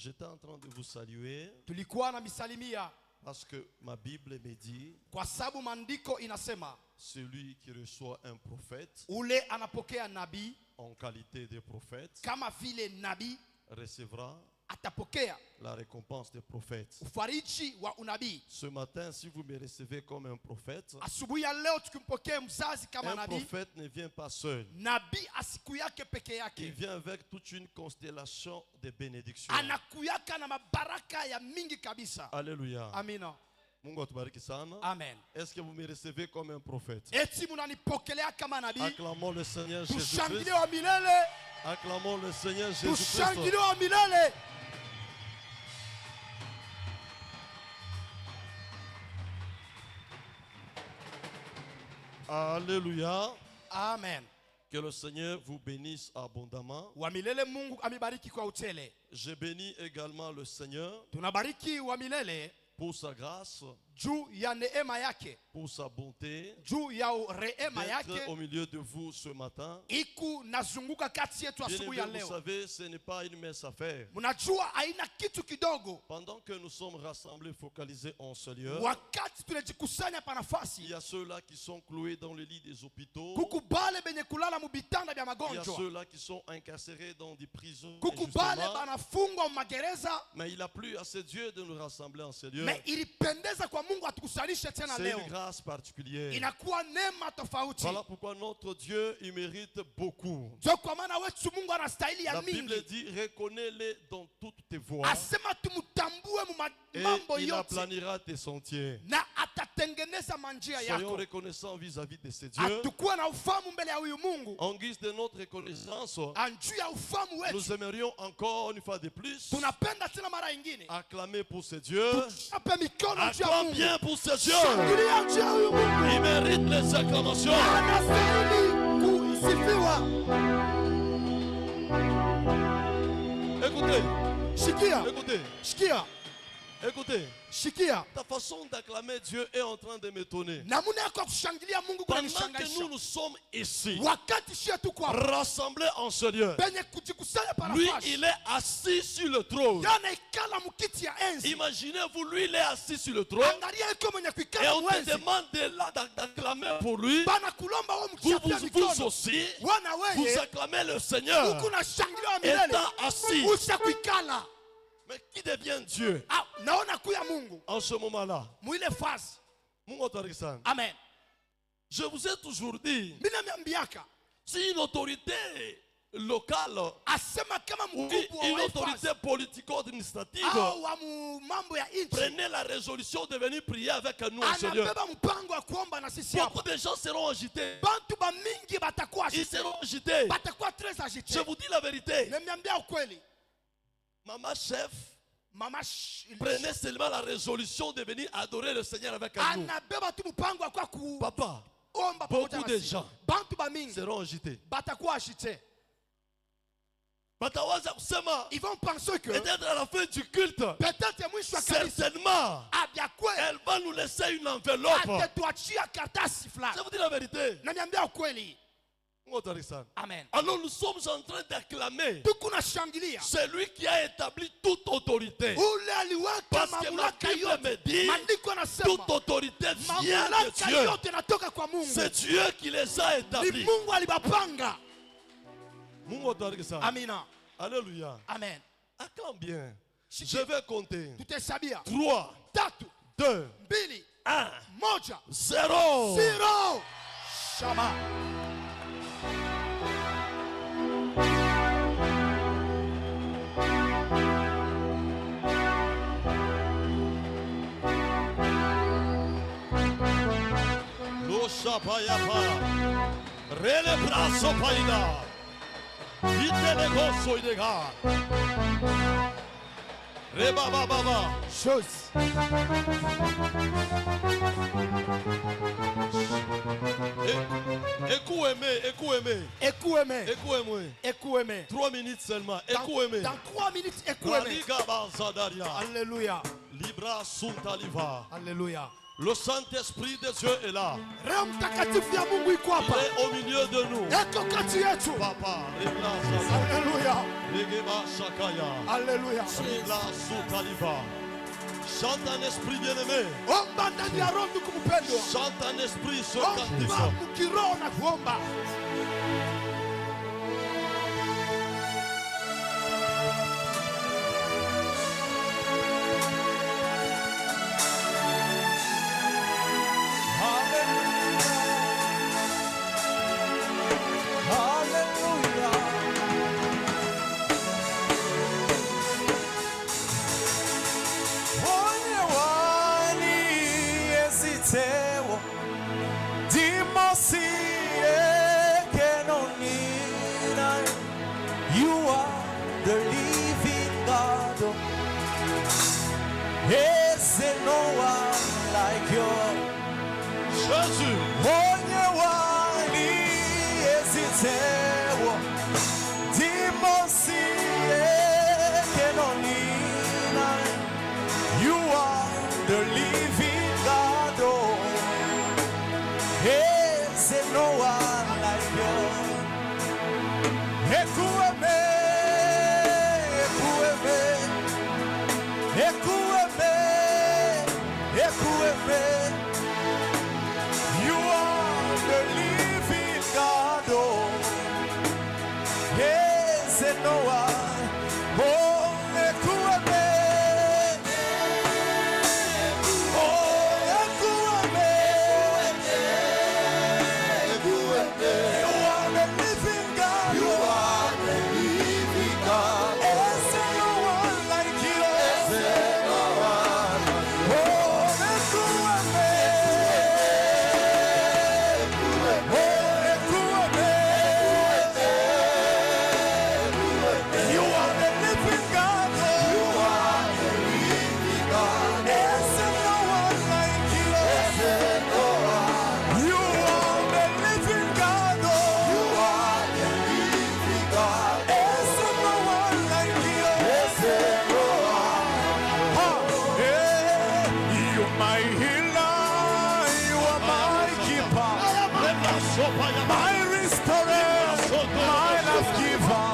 J'étais en train de vous saluer tulikuwa na misalimia parce que ma Bible me dit kwa sababu maandiko inasema celui qui reçoit un prophète ule anapokea nabii en qualité de prophète kama vile nabii recevra atapokea la récompense des prophètes. ufariji wa unabii. Ce matin, si vous me recevez comme un prophète, Asubuhi ya leo tukimpokea mzazi kama un nabii, prophète ne vient pas seul. nabii asikuyake peke Il yake, vient avec toute une constellation de bénédictions. anakuyaka na mabaraka ya mingi kabisa. Alléluia. Amina. Mungu atubariki sana. Amen. Est-ce que vous me recevez comme un prophète? Eti munanipokelea kama nabii? Acclamons le Seigneur Jésus-Christ. Tushangilie wa milele. Acclamons le Seigneur Jésus-Christ. Tushangilie wa milele. Alléluia. Amen. Que le Seigneur vous bénisse abondamment. Wa milele Mungu amibariki kwa utele. Je bénis également le Seigneur Tunabariki wa milele pour sa grâce, juu ya neema yake, pour sa bonté, juu ya rehema d'être au yake milieu de vous ce matin. iku nazunguka kati yetu asubuhi ya Bien-aimés, vous leo. savez, ce n'est pas une mince affaire. Mnajua haina kitu kidogo. Pendant que nous sommes rassemblés, focalisés en ce lieu, Wakati tunajikusanya pa il nafasi, y a ceux-là qui sont cloués dans les lits des hôpitaux. kukubale benye kulala mubitanda vya Il y a magonjwa, ceux-là qui sont incarcérés dans des prisons. kukubale injustement. banafungwa magereza. Mais il a plu à ce Dieu de nous rassembler en ce lieu. Me ilipendeza kwa Mungu atukusalishe tena C'est leo, une grâce particulière. inakuwa neema tofauti. Voilà pourquoi notre Dieu, il mérite beaucoup. Ndio kwa maana wetu Mungu anastahili ya La Bible mingi. dit, reconnais-les dans toutes tes voies Asema tumutambue mu et mambo il yote aplanira tes sentiers. na atatengeneza manjia Soyons yako. reconnaissants vis-à-vis de ce Dieu. Atakuwa na ufahamu mbele ya huyu Mungu. En guise de notre reconnaissance, Anjuu ya ufahamu wetu, nous aimerions encore une fois de plus tunapenda tena mara ingine acclamer pour ce Dieu. ape mikono juu ya Acclame Mungu. bien pour ce Dieu. Shangilia juu ya huyu Mungu. Il mérite les acclamations. Anastahili kusifiwa. Écoutez, Shikia, écoutez, shikia, écoutez. shikia. Ta façon d'acclamer Dieu est en train de m'étonner. Namuna yako ya kushangilia Mungu Pendant que kunanishangaisha. nous sommes ici, Wakati shia tuko hapa rassemblés en ce lieu, penye kujikusanya pa lui, nafasi, il est assis sur le trône. yana ikala mukiti ya enzi. Imaginez-vous, lui, il est assis sur le trône Angalia iko mwenye et kuikala on te mwenzi. demande d'acclamer pour lui. Bana kulomba wewe Vous, mkiapia vous mikono. aussi, Wana vous wewe acclamez le Seigneur huku na shangilia wa milele. étant assis. Usha kuikala. Mais qui devient Dieu Ah, naona kuya Mungu. en ce moment-là? Mwile fasi. Mungu atubariki sana. Amen. Je vous ai toujours dit, Mina miambiaka. si une autorité locale Asema kama ou mkubwa une wa autorité ifasi politico-administrative au wa mu mambo ya nchi prenez la résolution de venir prier avec nous en ce lieu, anabeba mpango wa kuomba na sisi beaucoup hapa, de gens seront agités. bantu ba mingi batakuwa Ils agité, seront agités. batakuwa très agité. Je vous dis la vérité. Nimeambia ukweli. Maman chef, Mama prenez seulement la résolution de venir adorer le Seigneur avec nous. anabeba tu mpango wa kwa kuomba Papa, pamoja beaucoup na de sisi. gens Bantu ba mingi seront agités. batakuwa agité. Batawaza kusema, Ils vont penser que peut-être à la fin du culte, peut-être mwisho wa kanisa certainement, abia elle va nous laisser une enveloppe. atatuachia karatasi Je fulani. vous dis la vérité. Naniambia ukweli. Mungu atubariki sana. Amen. Alors nous sommes en train d'acclamer Tuko na shangilia celui qui a établi toute autorité. ule aliweka Parce que ma mamlaka Bible yote. me dit, Maandiko yanasema toute autorité vient de mamlaka Dieu. yote inatoka kwa Mungu. C'est Dieu qui les a Ni établis. Mungu alibapanga. Mungu atubariki sana. Amina. Alléluia. Amen. Acclame bien. Je Shikia. vais compter. Tutahesabia 3, tatu, 2, mbili, 1, moja, 0. zero. Shama. Lo shapayapa. Rele brazo paida. Ite negocio idega. Reba baba. Chose. Écoute aimé, écoute aimé. Écoute-moi. Écoute aimé. Écoute-moi. 3 minutes seulement. Dans, Écoute aimé. dans 3 minutes, écoute-moi. Raliga bazadaria. Alléluia. Libra suntaliva. Alléluia. Le Saint-Esprit de Dieu est là. Roho Mtakatifu ya Mungu iko Il hapa. est au milieu de nous. Eko kati yetu. Papa, Haleluya. Shakaya, Haleluya. Sutaliva. Chante un esprit bien-aimé. Omba ndani ya Roho ndugu mpendwa. Chante un esprit ce Omba cantique. mkiroho na kuomba. You are the living God. Yes, and no one like you. Jésus. Onye wani esitewo dimosi ekenonina. You are the living God. Yes, and no one like you. Ekueme, ekueme, ekueme, ekueme. You are the living God. Oh, yes, and no one. Oh, ekueme, oh, ekueme, ekueme. You are the living God. You are the living God. Yes, and no one like you. Yes, and no one. Oh, ekueme. You are the living God. You are the living God. Yes, and no one like you. Yes, and no one. You are the living God. You are the living God. Yes, and no one like you. Yes, and no one. You my healer. You are my keeper. My restorer. My life giver.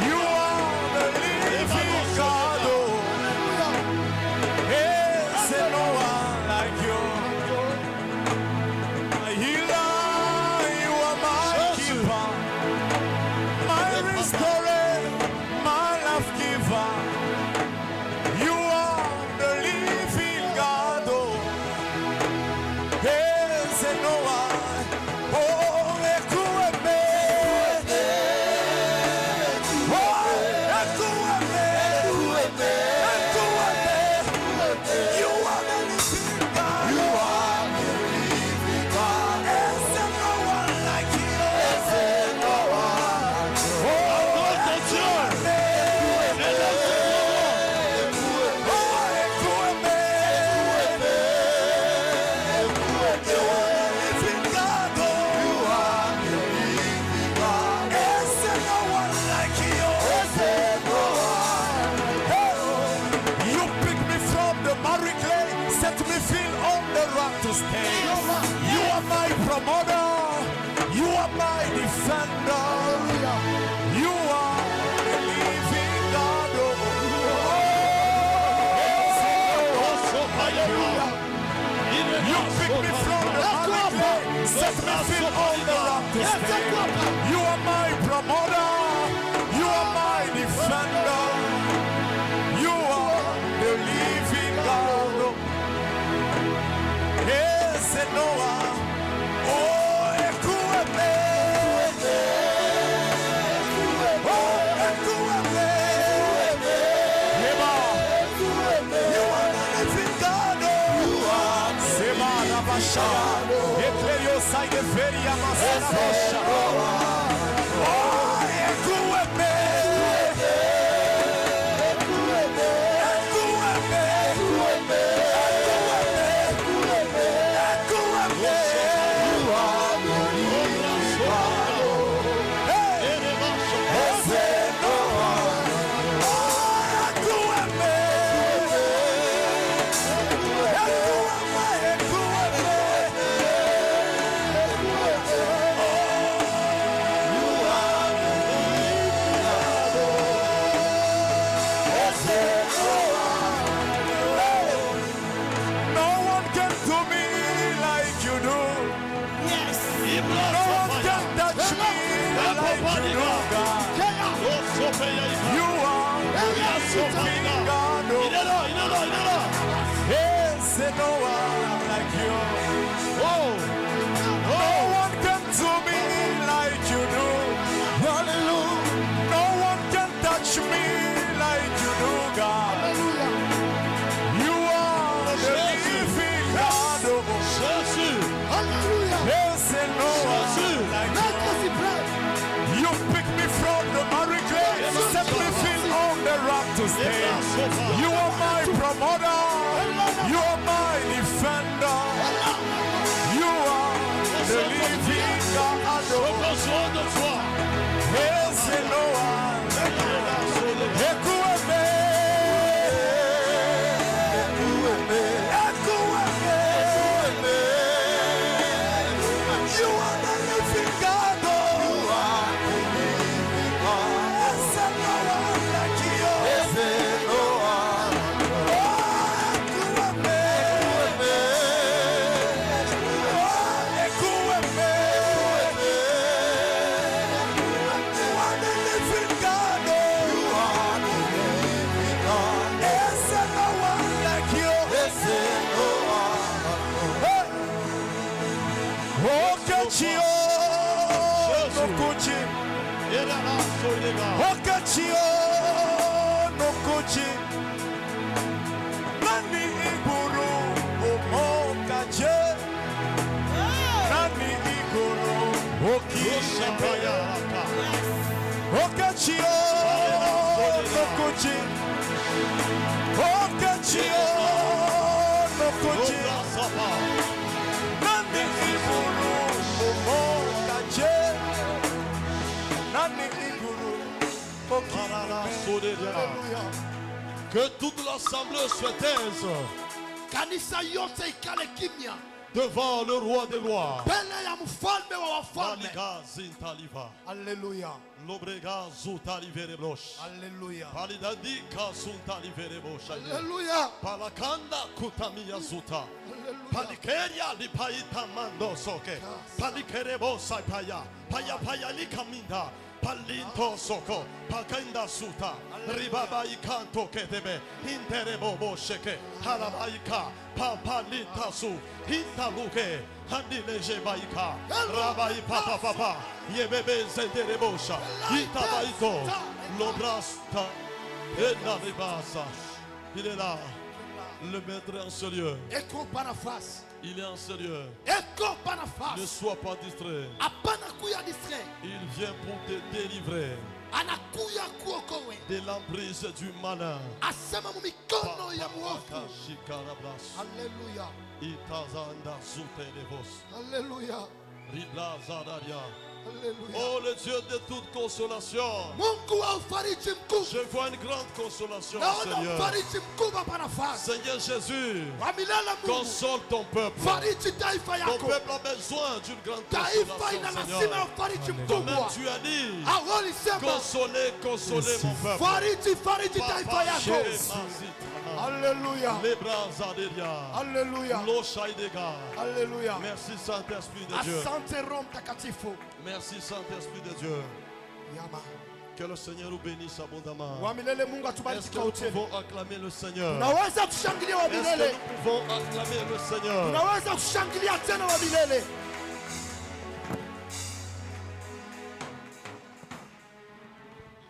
You are the living God. Oh, yes, and no one like you. My healer, you are my keeper, my restorer, my life giver. You are the living God. Oh, yes, and no one. Oh, ekueme. To stay. You are my promoter. You are my defender. You are the living God. You pick me from the clay, set me feel on the rock to stay. You are my promoter. You are my defender. You are the living God. Yes, and no one. Oh, ekueme. Oh, ekueme. Eba. You are the living God. You are Sema Rabasha. Ekleyo saide feria masana. Oh, ekueme. living God. Il est là, il est là, il est là. Yes, no one like you. Oh, No one can do me like you do. Hallelujah. No one can touch me like you do, God. Alléluia. You are the living God. Jésus, Alléluia. Yes, no Jésus. one like Maître s'y plaît. you. You pick me from the miry clay, set me feet on the rock to stay. You are my promoter. You are my defender. You are the living God. j'ai besoin de toi. Yes, no one. Écoutez-moi. You are the living God. Yes, no one like you. Il est là, sur les gars. Okachio no kochi Nani iguru omokache Nani iguru okishapaya Okachio no kochi Okachio no kochi Nani iguru omokache Nani iguru Alléluia. Que toute l'assemblée se taise Kanisa yote ikale kimya devant le roi des rois. mbele ya mfalme wa wafalme. Paliga zintaliva. Alléluia. Lobrega zutalivere blosh. Alléluia. Palidadi kasuntalivere bosh. Alléluia. Palakanda kutamia zuta. Alléluia. Palikeria lipaita mando soke. Palikerebo saipaya. Paya paya likaminda. Palinto soko. Pakenda suta. Ribaba ikanto kedebe. Interebo bosheke. Halabaika. Papalita su. Hintaluke. Handileje baika. Rabai papa papa. Yebebe zenderebosha. Itabaito. Lobrasta. Enaribasa. Il est là. Le maître est en ce lieu. Eko pana face. Il est en ce lieu. Eko pana Ne face. sois pas distrait. Apana kuya distrait. Il vient pour te délivrer Anakuya kuokowe. de l'emprise du malin. Asema mu mikono ya muovu. Shikarablas. Alléluia. Itazanda zutelevos. Alléluia. Riblazadaria. Alléluia. Oh, le Dieu de toute consolation. Mungu wa ufariji mkuu. Je vois une grande consolation, Naona Seigneur. ufariji mkubwa pana face. Seigneur Jésus, Wa milele Mungu. console ton peuple. Fariji taifa Ton yako. peuple a besoin d'une grande Taifa consolation, ina lazima Seigneur. ya ufariji Toi-même, mkubwa. tu as dit, Awali sema consolez, consolez mon peuple. fariji taifa yako. Alléluia. Les bras Zaderia. Alléluia. L'Oshaïdega. Alléluia. Merci Saint-Esprit de Dieu. Asante Roho Mtakatifu. Merci Saint-Esprit de Dieu. Yama. Que le Seigneur nous bénisse abondamment. Wa milele Mungu Est-ce atubariki que kwa nous utele. pouvons acclamer le Seigneur? Tunaweza kushangilia wa Est-ce que milele. nous pouvons acclamer le Seigneur? Tunaweza kushangilia tena wa milele.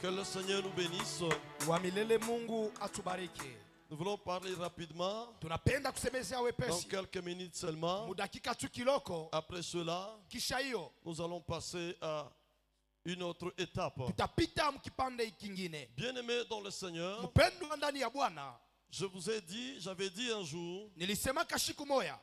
Que le Seigneur nous bénisse. Wa milele Mungu atubariki. Nous voulons parler rapidement, Tunapenda kusemezea dans wepesi. quelques minutes seulement. Mudakika tu kiloko. Après cela, Kisha hiyo nous allons passer à une autre étape. tutapita mkipande kingine. Bien-aimés dans le Seigneur, Mpendwa ndani ya Bwana, je vous ai dit, j'avais dit un jour, nilisema kashiku moya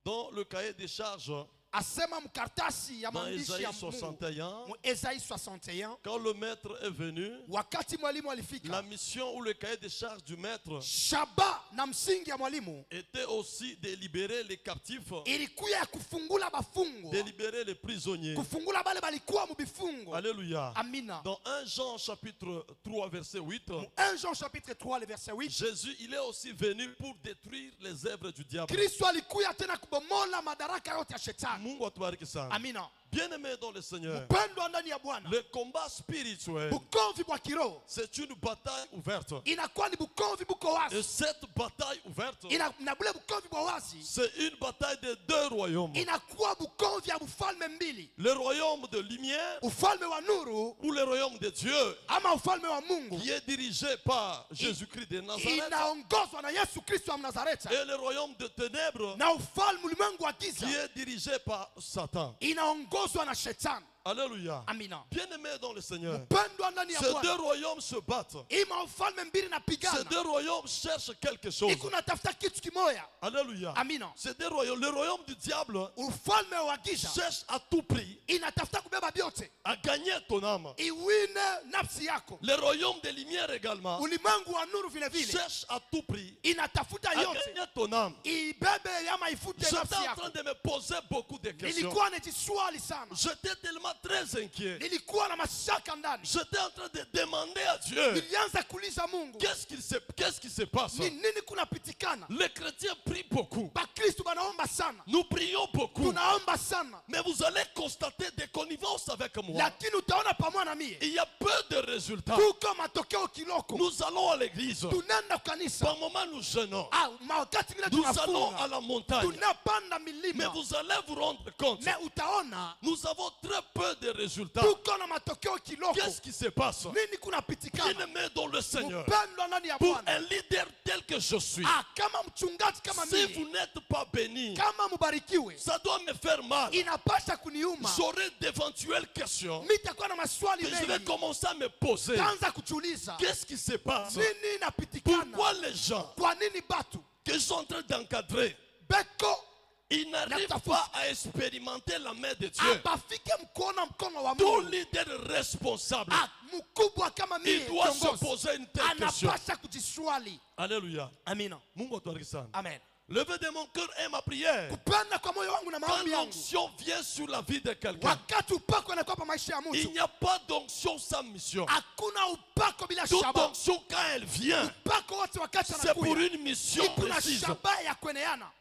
dans le cahier des charges, asema mkartasi ya dans maandishi Isaïe ya Mungu 61, mu Esaïe 61, quand le maître est venu, wakati mwalimu la alifika, mission ou le cahier des charges du maître shaba na msingi ya mwalimu était aussi de libérer les captifs, ilikuya ya kufungula bafungwa, de libérer les prisonniers. kufungula bale balikuwa mu bifungo. Alléluia. Amina. Dans 1 Jean chapitre 3 verset 8, Mu 1 Jean chapitre 3 le verset 8, Jésus il est aussi venu pour détruire les œuvres du diable. Kristo alikuya tena kubomola madaraka yote ya shetani. Mungu atubariki sana. Amina. Bien-aimé dans le Seigneur, mpendwa ndani ya Bwana, le combat spirituel, bukomvi bwa kiroho c'est une bataille ouverte. inakuwa ni bukomvi buko Et wazi. cette bataille ouverte, Na bule bukomvi bwa wazi c'est une bataille de deux royaumes. inakuwa bukomvi ya bufalme mbili, Le royaume de lumière ufalme wa nuru ou le royaume de Dieu, ama ufalme wa Mungu qui est dirigé par Jésus-Christ de Nazareth, inaongozwa na Yesu Kristo wa Mnazareti, et le royaume de ténèbres, na ufalme ulimwengu wa giza qui est dirigé par Satan. inaongozwa na shetani. Alléluia. Amina. Bien-aimé dans le Seigneur, Mpendwa ndani ya ces deux Bwana, royaumes se battent. ima ufalme mbili Ces napigana, deux royaumes cherchent quelque chose. iko natafuta kitu kimoya. Alléluia. Amina. Ces deux royaumes, le royaume du diable Ufalme wa giza cherche à tout prix inatafuta kubeba vyote, à gagner ton âme. iwine nafsi yako. Le royaume des lumières également Ulimwengu wa nuru vile vile cherche à tout prix inatafuta à yote, gagner ton âme. ibebe ama ifute J'étais nafsi en yako. train de me poser beaucoup de questions. Nilikuwa najiswali sana, J'étais tellement très inquiet. nilikuwa na mashaka ndani, J'étais en train de demander à Dieu, nilianza kuuliza Mungu, qu'est-ce qui se passe? ni nini kunapitikana? Les chrétiens prient beaucoup. Bakristu banaomba sana, Nous prions beaucoup. tunaomba sana, Mais vous allez constater des connivences avec moi. lakini utaona pamoja na mie Il y a peu de résultats. kuko matokeo kiloko. Nous allons à l'église. Tunaenda kanisa, Par moment, nous jeûnons. wakati vile Nous allons à tunafunga, la montagne. tunapanda Mais milima, vous allez vous rendre compte, me utaona nous avons très peu de résultats. tuko na matokeo kiloko. Qu'est-ce qui se passe? Nini kunapitikana? Bien-aimé dans le Seigneur, Mpendwa ndani ya pour Bwana, un leader tel que je suis, kama mchungaji kama si mimi, vous n'êtes pas béni, kama mubarikiwe, ça doit me faire mal. inapasha kuniuma. J'aurai d'éventuelles questions Mitakuwa na maswali que je vais mengi, commencer à me poser. taanza kujiuliza Qu'est-ce qui se passe? nini inapitikana, Pourquoi les gens kwa nini batu que je suis en train d'encadrer, beko ils n'arrivent Natafuta. pas à expérimenter la main de Dieu? abafike mkono wa Tout Mungu? leader responsable, Mkubwa kama mimi il doit se kiongozi, poser une telle question. anapasha kujiswali. Alléluia. Amina, Mungu atubariki sana. amen. Levez de mon cœur et ma prière. Kupenda kwa moyo wangu na Quand maombi yangu, l'onction vient sur la vie de quelqu'un, wakati upako anakuwa pa maisha ya il mtu, n'y a pas d'onction sans mission. hakuna upako bila Toute shaba. onction, quand elle vient, Upako wote wakati c'est pour anakuja, une mission iko na précise. shaba ya kueneana.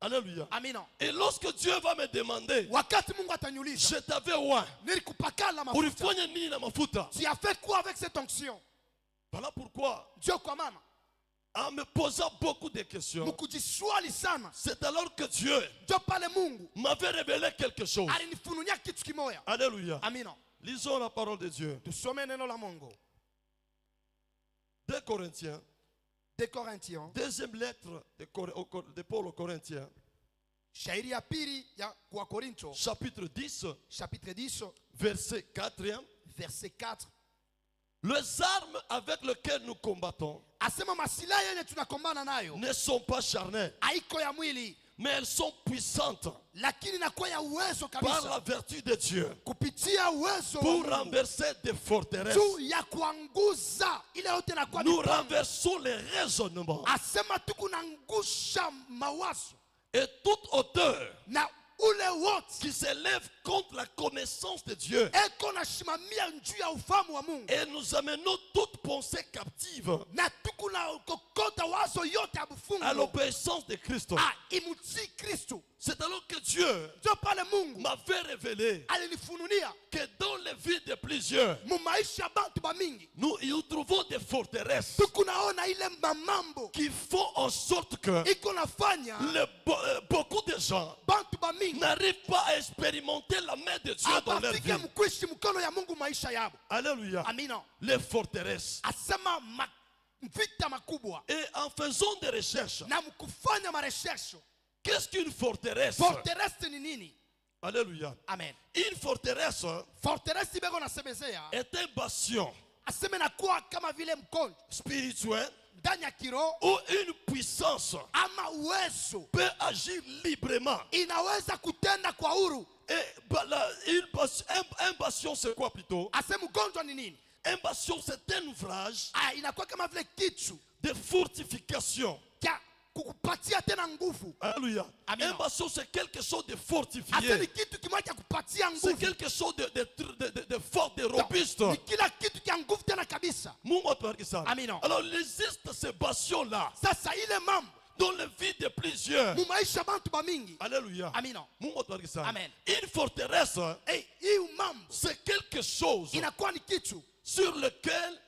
Alléluia. Amina. Et lorsque Dieu va me demander, Wakati Mungu ataniuliza, je t'avais oint, nilikupakala mafuta, ulifanya nini na mafuta? tu as fait quoi avec cette onction? Voilà pourquoi, Ndio kwa maana en me posant beaucoup de questions, mkujiswali sana, c'est alors que Dieu ndio pale Mungu m'avait révélé quelque chose. alinifunulia kitu kimoya. Alléluia. Amina. Lisons la parole de Dieu. Tusome neno la Mungu. 2 Corinthiens, 2 Corinthiens, deuxième lettre de Paul aux Corinthiens, shairi ya pili ya kwa Korinto, chapitre 10, chapitre 10, verset 4. verset 4. Les armes avec lesquelles nous combattons Asema masilahi yenye tunakombana nayo ne sont pas charnelles, haiko ya mwili, mais elles sont puissantes lakini inakuwa ya uwezo par la kabisa, vertu de Dieu kupitia uwezo wa pour Mungu renverser des forteresses. juu ya kuanguza ile yote inakuwa Nous mipango. renversons les raisonnements Asema tu kunangusha mawazo et toute hauteur na ule wote qui s'élève contre la connaissance de Dieu. eko nashimamia juu ya ufahamu wa Mungu, Et nous amenons toute pensée captive na tukuna kokota wazo yote ya à bufungu l'obéissance de Christ. imutii Kristo. C'est alors que Dieu Ndio pale Mungu m'avait révélé alinifunulia que dans les vies de plusieurs, mu maisha ya bantu bamingi nous y trouvons des forteresses tukunaona ile mamambo qui font en sorte que iko nafanya beaucoup de gens bantu bamingi n'arrivent pas à expérimenter la main de Dieu dans leur vie. abafike mkuishi mkono ya Mungu maisha yabo. Alléluia. Amina. Les forteresses. Asema vita makubwa, Et en faisant des recherches, na mkufanya marejesho. qu'est-ce qu'une forteresse? Forteresse ni nini? Alléluia. Amen. Une forteresse Forteresse ibeko nasemezea est un bastion aseme nakuwa kama vile mkono spirituel ndani ya kiroho où une puissance ama uwezo peut agir librement. inaweza kutenda kwa huru. Et un bastion, c'est quoi plutôt? Aseme ugonjwa ni nini? Un bastion, c'est un ouvrage Inakuwa kama vile kitu de fortification. cha kukupatia tena nguvu. Alléluia. Amen. Un bastion, c'est quelque chose de Aseme fortifié. kitu kimoja cha kupatia C'est nguvu. quelque chose de fort, de robuste. Ni kila kitu cha nguvu tena kabisa. Mungu atubariki sana. Amen. Alors, il existe ces bastions-là Sasa ile mambo dans la vie de plusieurs. mu maisha bantu bamingi. Alléluia. Amina. Mungu atubariki sana. Amen. Une forteresse, Hey, hii mambo c'est quelque chose inakuwa ni kitu sur lequel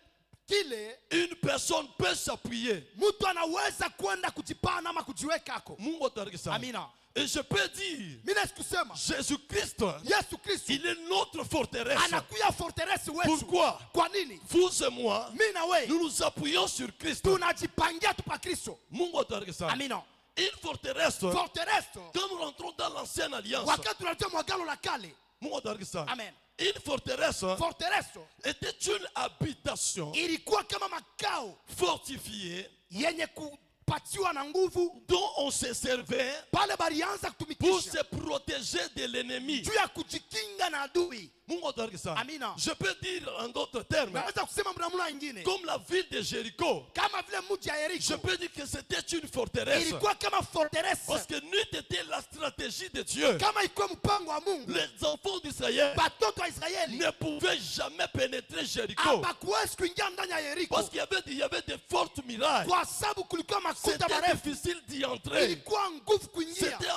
kile une personne peut s'appuyer. mtu anaweza kwenda kujipana ama kujiwekako. Mungu atubariki sana. Amina. Et je peux dire, Mimi sikusema Jésus-Christ, Yesu Kristo il est notre forteresse. anakuya fortress wetu. Pourquoi? Kwa nini? Vous et moi, Mimi na wewe nous nous appuyons sur Christ. tunajipangia tu pa Kristo. Mungu atubariki sana. Amina. Une forteresse, Fortress quand nous rentrons dans l'ancienne alliance, wakati tunatoa mwagano la kale. Mungu atubariki sana. Amen. Une forteresse Fortress était une habitation ilikuwa kama makao fortifiée yenye kupatiwa na nguvu, dont on se servait pale balianza pour kutumikisha se protéger de l'ennemi. juu ya kujikinga na adui. Mungu atubariki sana. Amina. Je peux dire en d'autres termes, Naweza kusema mnamna ingine comme la ville de Jéricho, kama vile mji ya je Yeriko peux dire que c'était une forteresse. ilikuwa kama fortress, Parce que n'eût été la stratégie de Dieu, kama ilikuwa mpango wa Mungu, les enfants d'Israël batoto wa Israeli ne pouvaient jamais pénétrer Jéricho. hapakuwezi kuingia ndani ya Yeriko Parce qu'il y avait des fortes murailles. kwa sababu kulikuwa makuta C'était marefu, difficile d'y entrer. ilikuwa nguvu kuingia, C'était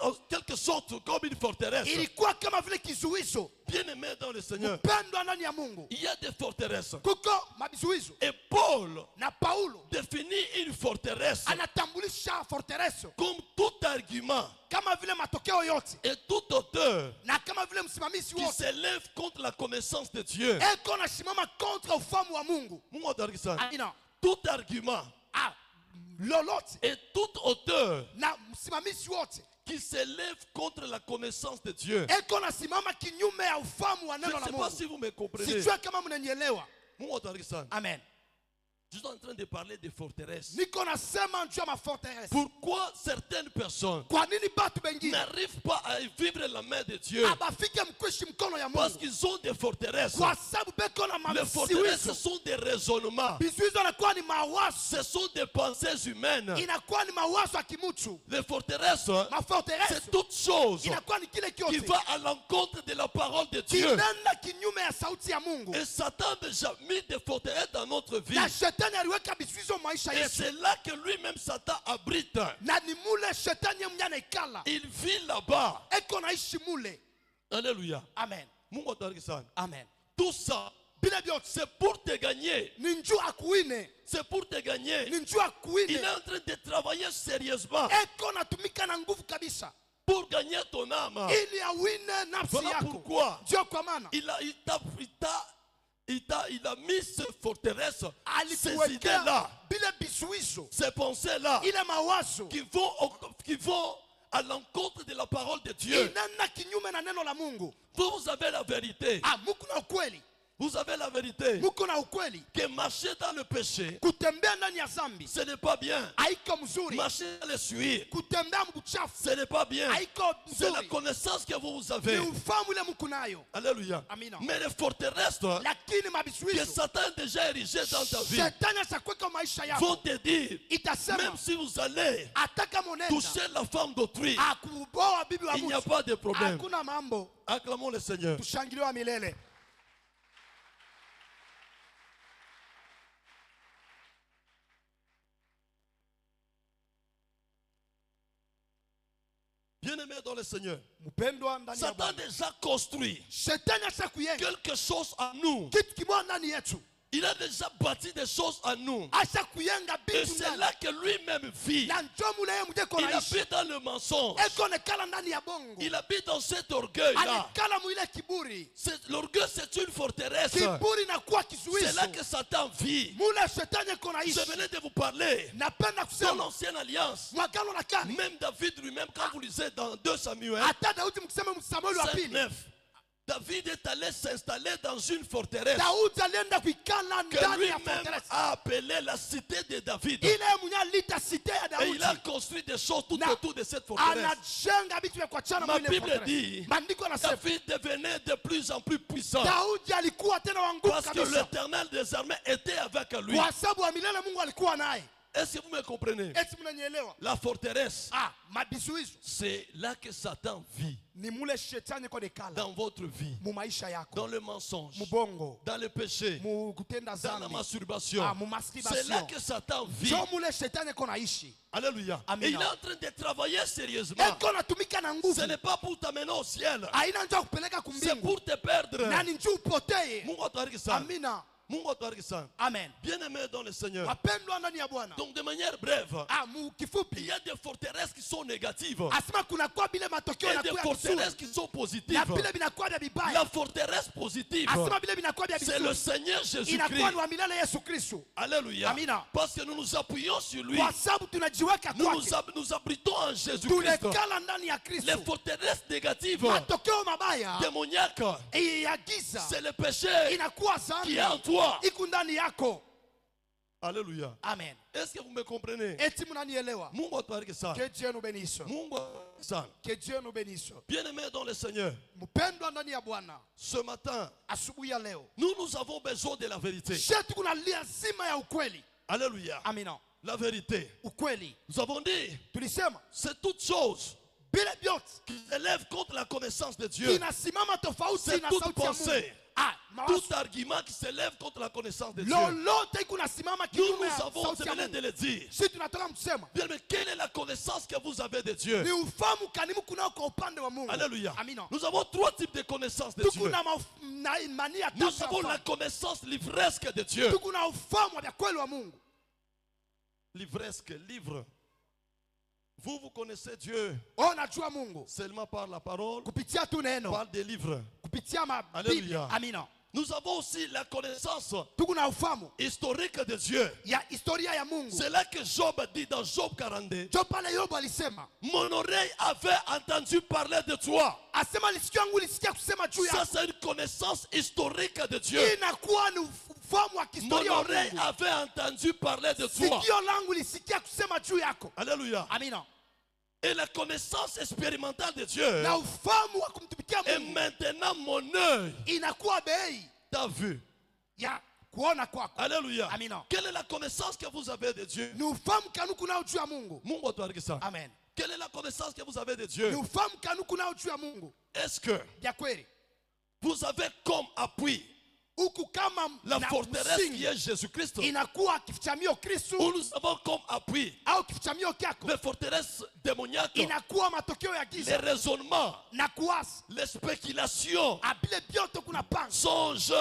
en quelque sorte comme une forteresse. ilikuwa kama vile kizuizo. Bien-aimé dans le Seigneur, Pendwa ndani ya Mungu il y a des forteresses. kuko mabizuizo, Et Paul na Paulo définit une forteresse anatambulisha fortress comme tout argument kama vile matokeo yote et tout auteur na kama vile msimamizi qui wote s'élève contre la connaissance de Dieu. eko nasimama kontra ufamu wa Mungu. Mungu atubariki sana. Amina. Tout argument Ah, lolote et tout auteur na msimamizi wote qui s'élève contre la connaissance de Dieu. eko nasimama kinyume ya ufamu wa Je neno ne la sais pas Mungu. si vous me comprenez. Sijue kama mnanielewa. Mungu atubariki sana. Amen. Je suis en train de parler des forteresses. Niko nasema juu ya mafortress. Pourquoi certaines personnes Kwa nini batu bengine n'arrivent pas à vivre la main de Dieu? abafike mkwishi mkono ya Parce Mungu? qu'ils ont des forteresses. Kwa sababu beko na Les forteresses, masiwizo. ce sont des raisonnements. Bizuizo inakuwa ni mawazo, Ce sont des pensées humaines. inakuwa ni mawazo ya kimutu. Les forteresses, Mafortress c'est toute chose inakuwa ni kile qui kiote va à l'encontre de la parole de Dieu. kinaenda kinyume ya sauti ya Mungu. Et Satan a déjà mis des forteresses dans notre vie. Na shetani aliweka bizuizo maisha Et yetu, c'est là que lui-même Satan abrite. na ni mule shetani ye mwenye anaikala Il vit là-bas. eko naishi mule. Alléluia. Amen. Mungu atubariki sana. Amen. Tout ça, Bila vyote c'est pour te gagner. ni njuu akuine, C'est pour te gagner. ni njuu Il akuine, est en train de travailler sérieusement eko natumika na nguvu kabisa pour gagner ton âme. ili awine nafsi Voilà yako. pourquoi Ndio kwa maana il a mis cette forteresse, ces alituwekea idées-là, bila bizuizo, ces pensées-là ile mawazo qui vont à l'encontre de la parole de Dieu. inenda kinyume na neno la Mungu. Vous avez la vérité. Ah, muko na ukweli, Vous avez la vérité. muko na ukweli. Que marcher dans le péché, Kutembea ndani ya zambi ce n'est pas bien. haiko mzuri, Marcher dans le suie, kutembea mbuchafu ce n'est pas bien. haiko C'est la mzuri, connaissance que vous ni avez. ufahamu ile muko nayo. Alléluia. Amina. Mais les forteresses Lakini que mabizuizo Satan a déjà érigées dans ta vie shetani atakweka maisha vont yako, te dire, itasema même si vous allez hata kama unaenda toucher la femme d'autrui, akuboa bibi wa il n'y a mtu, pas de problème. hakuna mambo. Acclamons le Seigneur. Tushangiliwa milele. Bien-aimé dans le Seigneur, Mpendwa ndani ya Satan a Bwana, déjà construit shetani ashakuyenga quelque chose en nous. kitu kimoja ndani yetu, Il a déjà bâti des choses en nous. ashakuyenga Et bitu c'est ndani, là que lui-même vit. na njoo mule yeye mwenyewe Il naishi, habite dans le mensonge. eko nekala ndani ya bongo, Il habite dans cet orgueil-là. anekala mwile kiburi. L'orgueil, c'est une forteresse. Kiburi inakuwa C'est kizuizo, là que Satan vit. mule shetani eko Je naishi. venais de vous parler Napenda dans kusema l'ancienne alliance. mwagano la kale, Même David lui-même, quand vous lisez dans 2 Samuel hata Daudi mkisema Samueli wa pili, 5:9, David est allé s'installer dans une forteresse Daudi alienda kuikala que ndani ya lui-même fortress a appelée la cité de David. ile mwenye alita site ya Et il a Daudi, construit des choses tout Na- autour de cette forteresse. anajenga vitu vya kuachana Ma mwile Bible fortress. dit, Maandiko yanasema David devenait de plus en plus puissant Daudi alikuwa tena wa nguvu parce que kabisa, l'Éternel désormais était avec lui. kwa sababu wa milele Mungu alikuwa naye. Est-ce que vous me comprenez? Eti mnanielewa? La forteresse, Mabizuizo c'est là que Satan vit. ni mule shetani ko nekala. Dans votre vie, Mu maisha yako. dans le mensonge, Mubongo. dans le péché, Mu kutenda dans la zambi. masturbation. Mu C'est masturbation. là que Satan vit. Jo mule shetani ko naishi. Alléluia. Amina. Et il est en train de travailler sérieusement. Eko natumika na nguvu. Ce n'est pas pour t'amener au ciel. Haina njoo kupeleka C'est kumbingu. pour te perdre. Na ni njoo upotee. Mungu atubariki sana. Amina. Mungu atubariki sana. Amen. Bien-aimé dans le Seigneur. Wapendwa ndani ya Bwana. Donc de manière brève, Mu il kifupi. y a des forteresses qui sont négatives Asema kuna kwa bile matokeo et na des kwa forteresses qui sont positives. na bile binakuwa vya vibaya. La forteresse positive, Asema bile binakuwa vya c'est le vizuri. Seigneur Inakuwa Jésus-Christ. ni wa milele Yesu Kristo. Alléluia. Amina. Parce que nous nous appuyons sur lui. Kwa sababu tunajiweka Nous kwake. nous abritons en Jésus-Christ. Tunekala ndani ya Kristo. Les forteresses négatives, Matokeo mabaya démoniaques, ya giza c'est le péché inakuwa qui zambi est en toi. iko ndani yako. Alléluia. Amen. Est-ce que vous me comprenez? Eti mnanielewa? Mungu atubariki sana. Que Dieu nous bénisse. Mungu atubariki sana. Que Dieu nous bénisse. Bien-aimé dans le Seigneur, Mpendwa ndani ya Bwana, ce matin, asubuhi ya leo nous avons besoin de la vérité. shetu kuna lazima ya ukweli. Alléluia. Amina. La vérité. Ukweli. Nous avons dit, Tulisema c'est toute chose bile vyote qui s'élève contre la connaissance de Dieu. inasimama tofauti C'est na toute sauti ya Mungu. pensée. Mawazo Tout argument qui s'élève contre la connaissance de Dieu. lolote iko nasimama Nous, kinyume nous ya avons sauti ya terminé de Mungu. le dire. Si tunatoka msema Bien, mais quelle est la connaissance que vous avez de Dieu? ni ufahamu kanimu kunao kwa upande wa Mungu. Alléluia. Amina. Nous avons trois types de connaissances de Dieu. Tuko na imani ya Nous tatu ya avons la ufahamu. connaissance livresque de Dieu. Tuko na ufahamu wa kweli wa Mungu. Livresque, livre. Vous connaissez Dieu Najua Mungu seulement par la parole, kupitia tu neno, par des livres. kupitia Biblia. Alléluia. Amina. Nous avons aussi la connaissance Tuko na ufahamu historique de Dieu. ya historia ya Mungu. C'est là que Job dit dans Job 42, Jo pale Yobu alisema, mon oreille avait entendu parler de toi. asema lisikio yangu lisikia kusema juu Ça, yako. c'est une connaissance historique de Dieu. Inakuwa ni ufahamu wa Mon kihistoria wa oreille Mungu. avait entendu parler de toi. Sikio langu lisikia kusema juu yako. Alléluia. Amina. Et la connaissance expérimentale de Dieu. Na ufahamu wa kumtumikia Et Mungu maintenant, mon œil inakuwa bei t'a vu. ya kuona kwako. Alléluia. Amina. Quelle est la connaissance que vous avez de Dieu? Ni ufahamu kanuku nao juu ya Mungu. Mungu atubariki sana. Amen. Quelle est la connaissance que vous avez de Ni Dieu? ufahamu kanuku nao juu ya Mungu. Est-ce que Vya kweli. vous avez comme appui Huku kama la na forteresse msingi, qui est Jésus-Christ? inakuwa kifichamio Kristo Ou nous avons comme appui au kifichamio kyako les forteresses démoniaques, inakuwa matokeo ya les giza raisonnements, na kuasi les spéculations, abile vyote kuna panga songes.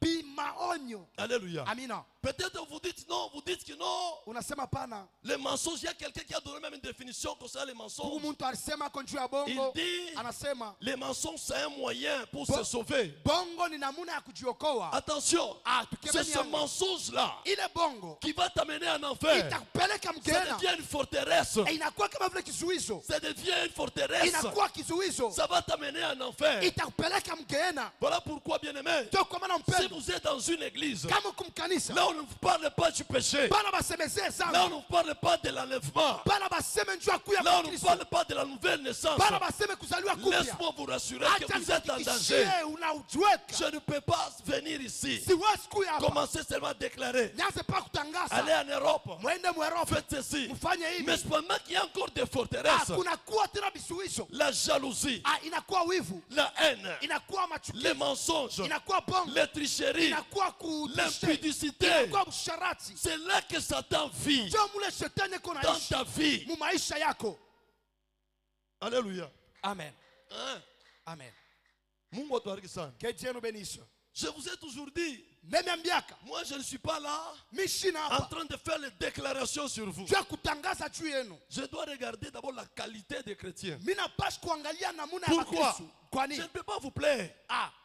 bimaonyo. Alléluia. Amina. Peut-être vous dites non, vous dites que non. Unasema pana. Les mensonges, il y a quelqu'un qui a donné même une définition concernant les Huku mensonges. mtu alisema ko juu ya Il bongo. dit, Anasema les mensonges, c'est un moyen pour Bon. se sauver. bongo ni namuna ya kujiokoa. Attention, c'est tukemeni ce yangu. mensonge-là Ile bongo qui va t'amener en enfer. itakupeleka Ça mgena. devient une forteresse. Inakuwa kama vile kizuizo. Ça devient une forteresse. Inakuwa kizuizo. Ça va t'amener en enfer. Itakupeleka mgena. Voilà pourquoi, bien-aimé, Ndio kwa maana si mpendo, vous êtes dans une église, kama kumkanisa là on ne vous parle pas du péché, bana basemezee là on sana. ne vous parle pas de l'enlèvement, Bana baseme njoo kuya là on kwa ne vous Kristo. parle pas de la nouvelle naissance. Bana baseme kuzaliwa kupya. Laisse-moi vous rassurer que Acha vous êtes en danger. nikuhakikishie unaujiweka. Je ne peux pas venir ici, Siwezi kuya hapa. commencer seulement à déclarer, Nianze pa kutangaza. allez en Europe, Mwende mweuropa. faites ceci. Mfanye hivi. Mais cependant qu'il y a encore des forteresses, Kuna kuwa tena bisuizo. la jalousie, Inakuwa wivu. la haine, Inakuwa les machukizo. mensonges, Inakuwa bongo. les tricheries, Inakuwa kutishe. l'impudicité. Inakuwa usharati. C'est là que Satan vit Njoo mule shetani iko dans naishi ta vie. mu maisha yako. Alléluia. Amen. Hein? Amen. Mungu atubariki sana. Que Dieu nous bénisse. Je vous ai toujours dit, Nimeambiaka moi je ne suis pas là mimi shina en hapa train de faire les déclarations sur vous. juu ya kutangaza juu yenu. Je dois regarder d'abord la qualité des chrétiens. Mimi napaswa kuangalia namuna ya Pourquoi? Wakristo. Kwa Je ne nini? peux pas vous plaire.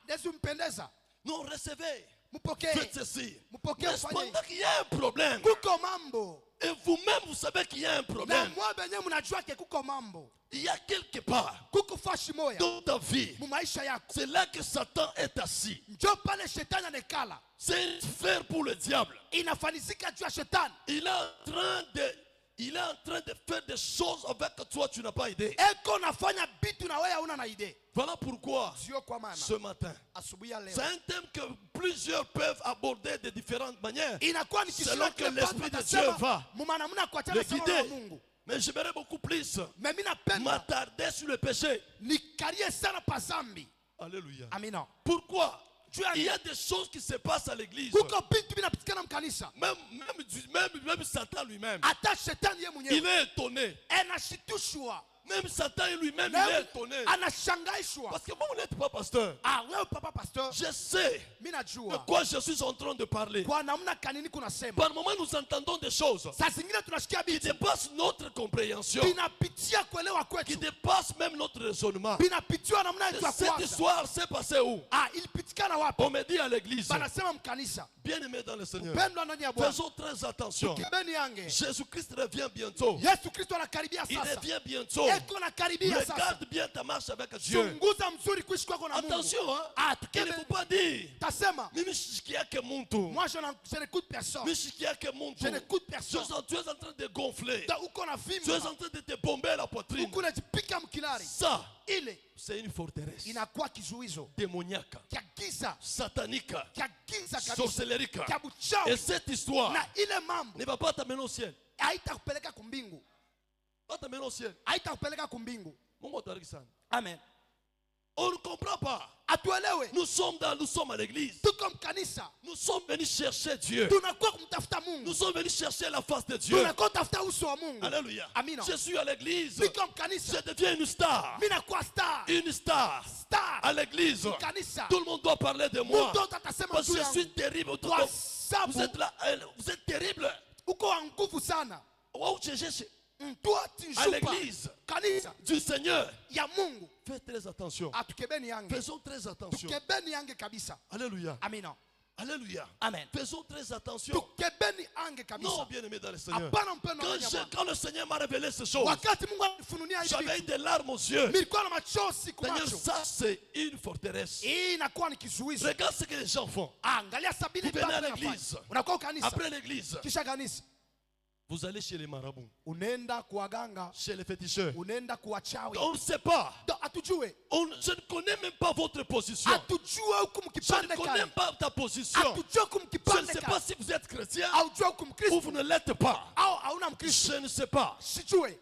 Yesu mpendeza. Non, recevez. Mpokee. Faites ceci. Mpokee Mais ufanye. cependant qu'il y a un problème, Kuko mambo. et vous-même vous savez qu'il y a un Na problème, mwa benye mnajua ke kuko mambo. il y a quelque part Kuko fashi moya dans ta vie, mu maisha yako. c'est là que Satan est assis. Njoo pale shetani anekala. C'est une sphère pour le diable. Inafanisika juu ya shetani. Il est en train de faire des choses avec toi, tu n'as pas idée. Eko nafanya bitu na wewe hauna na idee. Voilà pourquoi Sio kwa maana ce matin, asubuhi ya c'est leo un thème que plusieurs peuvent aborder de différentes manières. Inakuwa ni Selon kishina que kile l'Esprit watu de Dieu watasema va mumanamuna kuachana le sawa na guider. Mungu. Mais j'aimerais beaucoup plus Mais mimi napenda m'attarder sur le péché. nikalie sana pa zambi. Alléluia. Amina. Pourquoi? Il y a des choses qui se passent à l'église. Kuko bintu binapitikana mkanisa. Même Satan lui-même, Hata shetani ye il mwenyewe est étonné. anashitushwa. Même Satan lui-même, il est étonné. Anashangaishwa. Parce que vous n'êtes pas pasteur. Ah, wewe papa pasteur, Je sais mimi de najua quoi je suis en train de parler. kwa namna kanini kunasema. Par moment, nous entendons des choses Saa zingine tunasikia qui biti dépassent notre compréhension, binapitia kuelewa qui kwetu, dépassent même notre raisonnement. binapitiwa namna yetu ya Cette kwanza. histoire s'est passée où? Ah, ilipitikana wapi? On me dit à l'église. Banasema mkanisa. Bien-aimés dans le Seigneur, Pendwa ndani ya Bwana. faisons très attention. Kibeni yange. Jésus-Christ revient bientôt. Yesu Kristo anakaribia Il sasa. revient bientôt. Eko nakaribia sasa. Regarde bien ta marche avec Dieu. Chunguza mzuri kuishi kwako na Mungu. Attention, hein? Ah, Il ne faut pas dire. tasema Mimi shikiake muntu. moi je n'écoute personne. Mimi shikiake muntu. Je n'écoute Tu personne. es en train de gonfler. Da uko na Tu es vimba. en train de te bomber la poitrine. Uko unajipika mkilari. Ça, Ile c'est une forteresse inakuwa kizuizo démoniaque, kya giza, satanique, kya giza kabisa, sorcellerique. kya buchawi. Et cette histoire Na ile mambo ne va pas t'amener au ciel. haitakupeleka kumbingu, Pas t'amener au ciel. haitakupeleka kumbingu. Mungu atariki sana. Amen. On ne comprend pas. Atuelewe, Nous sommes à l'église. tuko mkanisa, Nous sommes venus chercher Dieu. tunakuwa kumtafuta Nous Mungu, sommes venus chercher la face de Dieu. tunakuwa tafuta uso wa Mungu. Alléluia. Amina. Je suis à l'église. Niko mkanisa, Je deviens une star. mimi nakuwa star. Une star. Star. À l'église. Kanisa. Tout le monde doit parler de moi. Mtu wote atasema Parce juu que je suis yangu. terrible. Kwa Vous sababu êtes là. Vous êtes terrible. uko wa nguvu sana. Wow, Jésus, Mtua à tinjupa. l'église Kanisa du Seigneur. ya Mungu. Faites très attention. Atukebeni yange. Faisons très attention. Tukebeni yange kabisa. Alléluia. Amina. Alléluia. Amen. Faisons très attention. Tukebeni ange Non, kabisa. bien-aimé dans le Seigneur. Hapana mpendwa ndani ya Bwana. Quand le Seigneur m'a révélé ces choses, Wakati Mungu alifununia hivi j'avais eu vitu, des larmes aux yeux. nilikuwa na machozi kwa Seigneur, macho. ça c'est une forteresse. Hii inakuwa ni kizuizo. Regarde ce que les gens font. Angalia sabini Vous venez à baba l'église. anafanya. Unakuwa kanisa. Après l'église, Kisha kanisa. vous allez chez les marabouts, Unaenda kuwaganga, chez les féticheurs. unaenda kuwachawi. On ne sait pas. Atujue. Je ne connais même pas votre position. Atujue huku Je mkipande ne connais kale. pas ta position. Atujue huku Je ne mkipande sais pas kale. si vous êtes chrétien Aujue huku ou mkristo. vous ne l'êtes pas. Au hauna mkristo. Je ne sais pas. Sijue.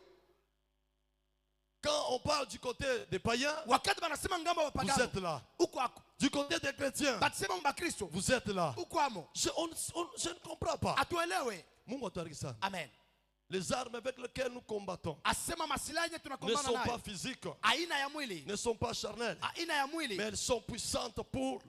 Quand on parle du côté des païens, Wakati banasema ngamba wa vous pagano. êtes là. Huko hako. Du côté des chrétiens, Batisema mbakristo. vous êtes là. Huko amo. Je ne comprends pas. Atuelewe. Mungu atubariki sana. Amen. Les armes avec lesquelles nous combattons Asema masilaha yenye ne tunakombana sont pas nayo. physiques, Aina ya mwili. ne sont pas charnelles, Aina ya mwili. mais elles sont puissantes pour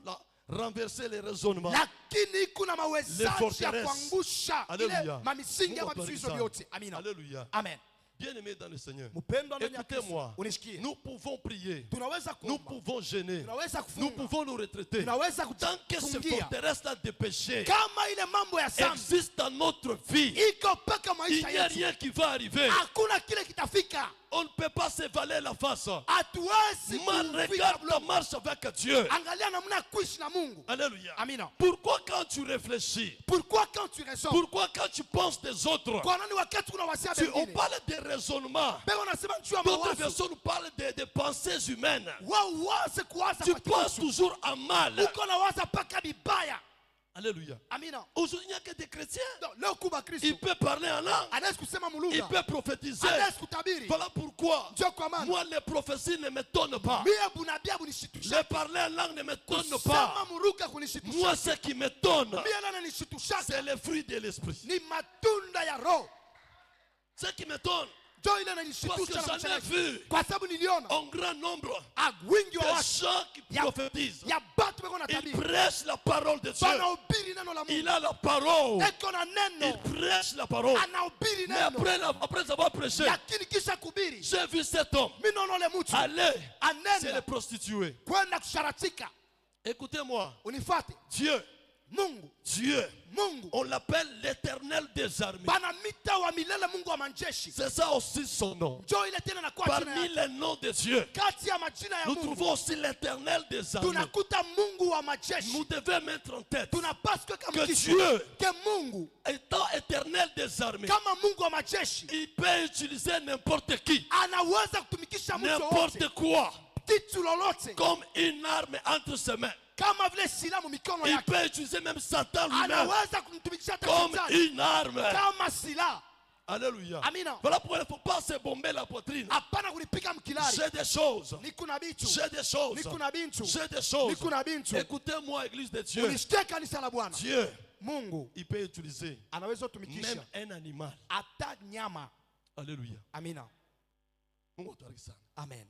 renverser les raisonnements. Lakini kuna Les mawezaji ya forteresses. kuangusha Alléluia. ile mamisingi ya Mungu mavizuizo atubariki vyote. sana. Amina. Alléluia. Amen. Bien-aimés dans le Seigneur, Mpendwa ndani ya Kristo. écoutez-moi. Unishikie. Nous pouvons prier, Tunaweza nous kuomba. pouvons gêner, Tunaweza nous kufunga. pouvons nous retraiter. Tunaweza Tant que ces kufungia. forteresses-là de péché Kama ile mambo ya zambi existent dans notre vie, iko paka il maisha n'y a yetu. rien qui va arriver. Hakuna kile kitafika. On ne peut pas se valer la face. Hatuwezi Man, kufika regarde ta marche avec Dieu. Angalia namna ya kuishi na Mungu. Alléluia. Amina. Pourquoi quand tu réfléchis, Pourquoi quand tu raisonnes? pourquoi quand tu penses des autres, Kwa nani wakati unawasia on wengine? parle de raisonnement. Bego unasema juu ya D'autres mawazo. personnes nous parlent de pensées humaines. Wawaze kuwaza Tu kwa penses kisu. toujours à mal. Uko nawaza paka vibaya. Alléluia. Amina. Aujourd'hui, il n'y a que des chrétiens. Donc, leo kuba Kristo. Il peut parler en langue. Anaweza kusema Il mulugha. peut prophétiser. Anaweza kutabiri. Voilà pourquoi Ndio kwa maana. moi les prophéties ne m'étonnent pas. Mie bunabia bunishitusha. Les parler en langue ne m'étonne Kusema pas. muruka kunishitusha. Moi, ce qui m'étonne, Mie nana nishitusha. c'est le fruit de l'esprit. Ni matunda ya roho. Ce qui m'étonne, Ndio ile parce inanishitusha que na j'en ai mchana. vu Kwa sababu niliona un grand nombre wingi wa de watu gens qui Ya- prophétisent. ya batu beko na Ils tabiri. prêchent la parole de Dieu. Wanahubiri neno la Il Mungu. a la parole. Eko na Il neno. prêche la parole. Anahubiri Mais neno. après avoir prêché, Lakini kisha kubiri. j'ai vu cet homme Mimi naona ule mtu aller se anenda les prostituer. kwenda kusharatika. Écoutez-moi, Unifuate. Dieu, Mungu. Mungu. on l'appelle l'éternel des armées. Banamita wa milele Mungu wa majeshi. C'est ça aussi son nom. Njoo ile tena na kwa jina Parmi yake. les noms de Dieu, Kati ya majina ya nous Mungu trouvons aussi l'éternel des armées. tunakuta Mungu wa majeshi. Nous devons mettre en tête Tunapaswa que kama kichwa Dieu, ke Mungu étant éternel des armées, kama Mungu wa majeshi il peut utiliser n'importe qui, anaweza kutumikisha mtu wote n'importe quoi, kitu lolote comme une arme entre ses mains. kama vile silaha mu mikono Il yake, peut utiliser même Satan lui-même anaweza kumtumikisha hata comme shetani une arme. kama silaha. Alléluia. Amina. Voilà pourquoi il ne faut pas se bomber la poitrine. Hapana kulipika mkilari. J'ai des choses. Niko na bitu. J'ai des choses. Niko na bintu. J'ai des choses. Niko na bintu. Écoutez-moi, Église de Dieu. Unishike kanisa la Bwana. Dieu, Mungu il peut utiliser anaweza même kutumikisha un animal. hata nyama. Alléluia. Amina. Mungu atubariki sana. Amen.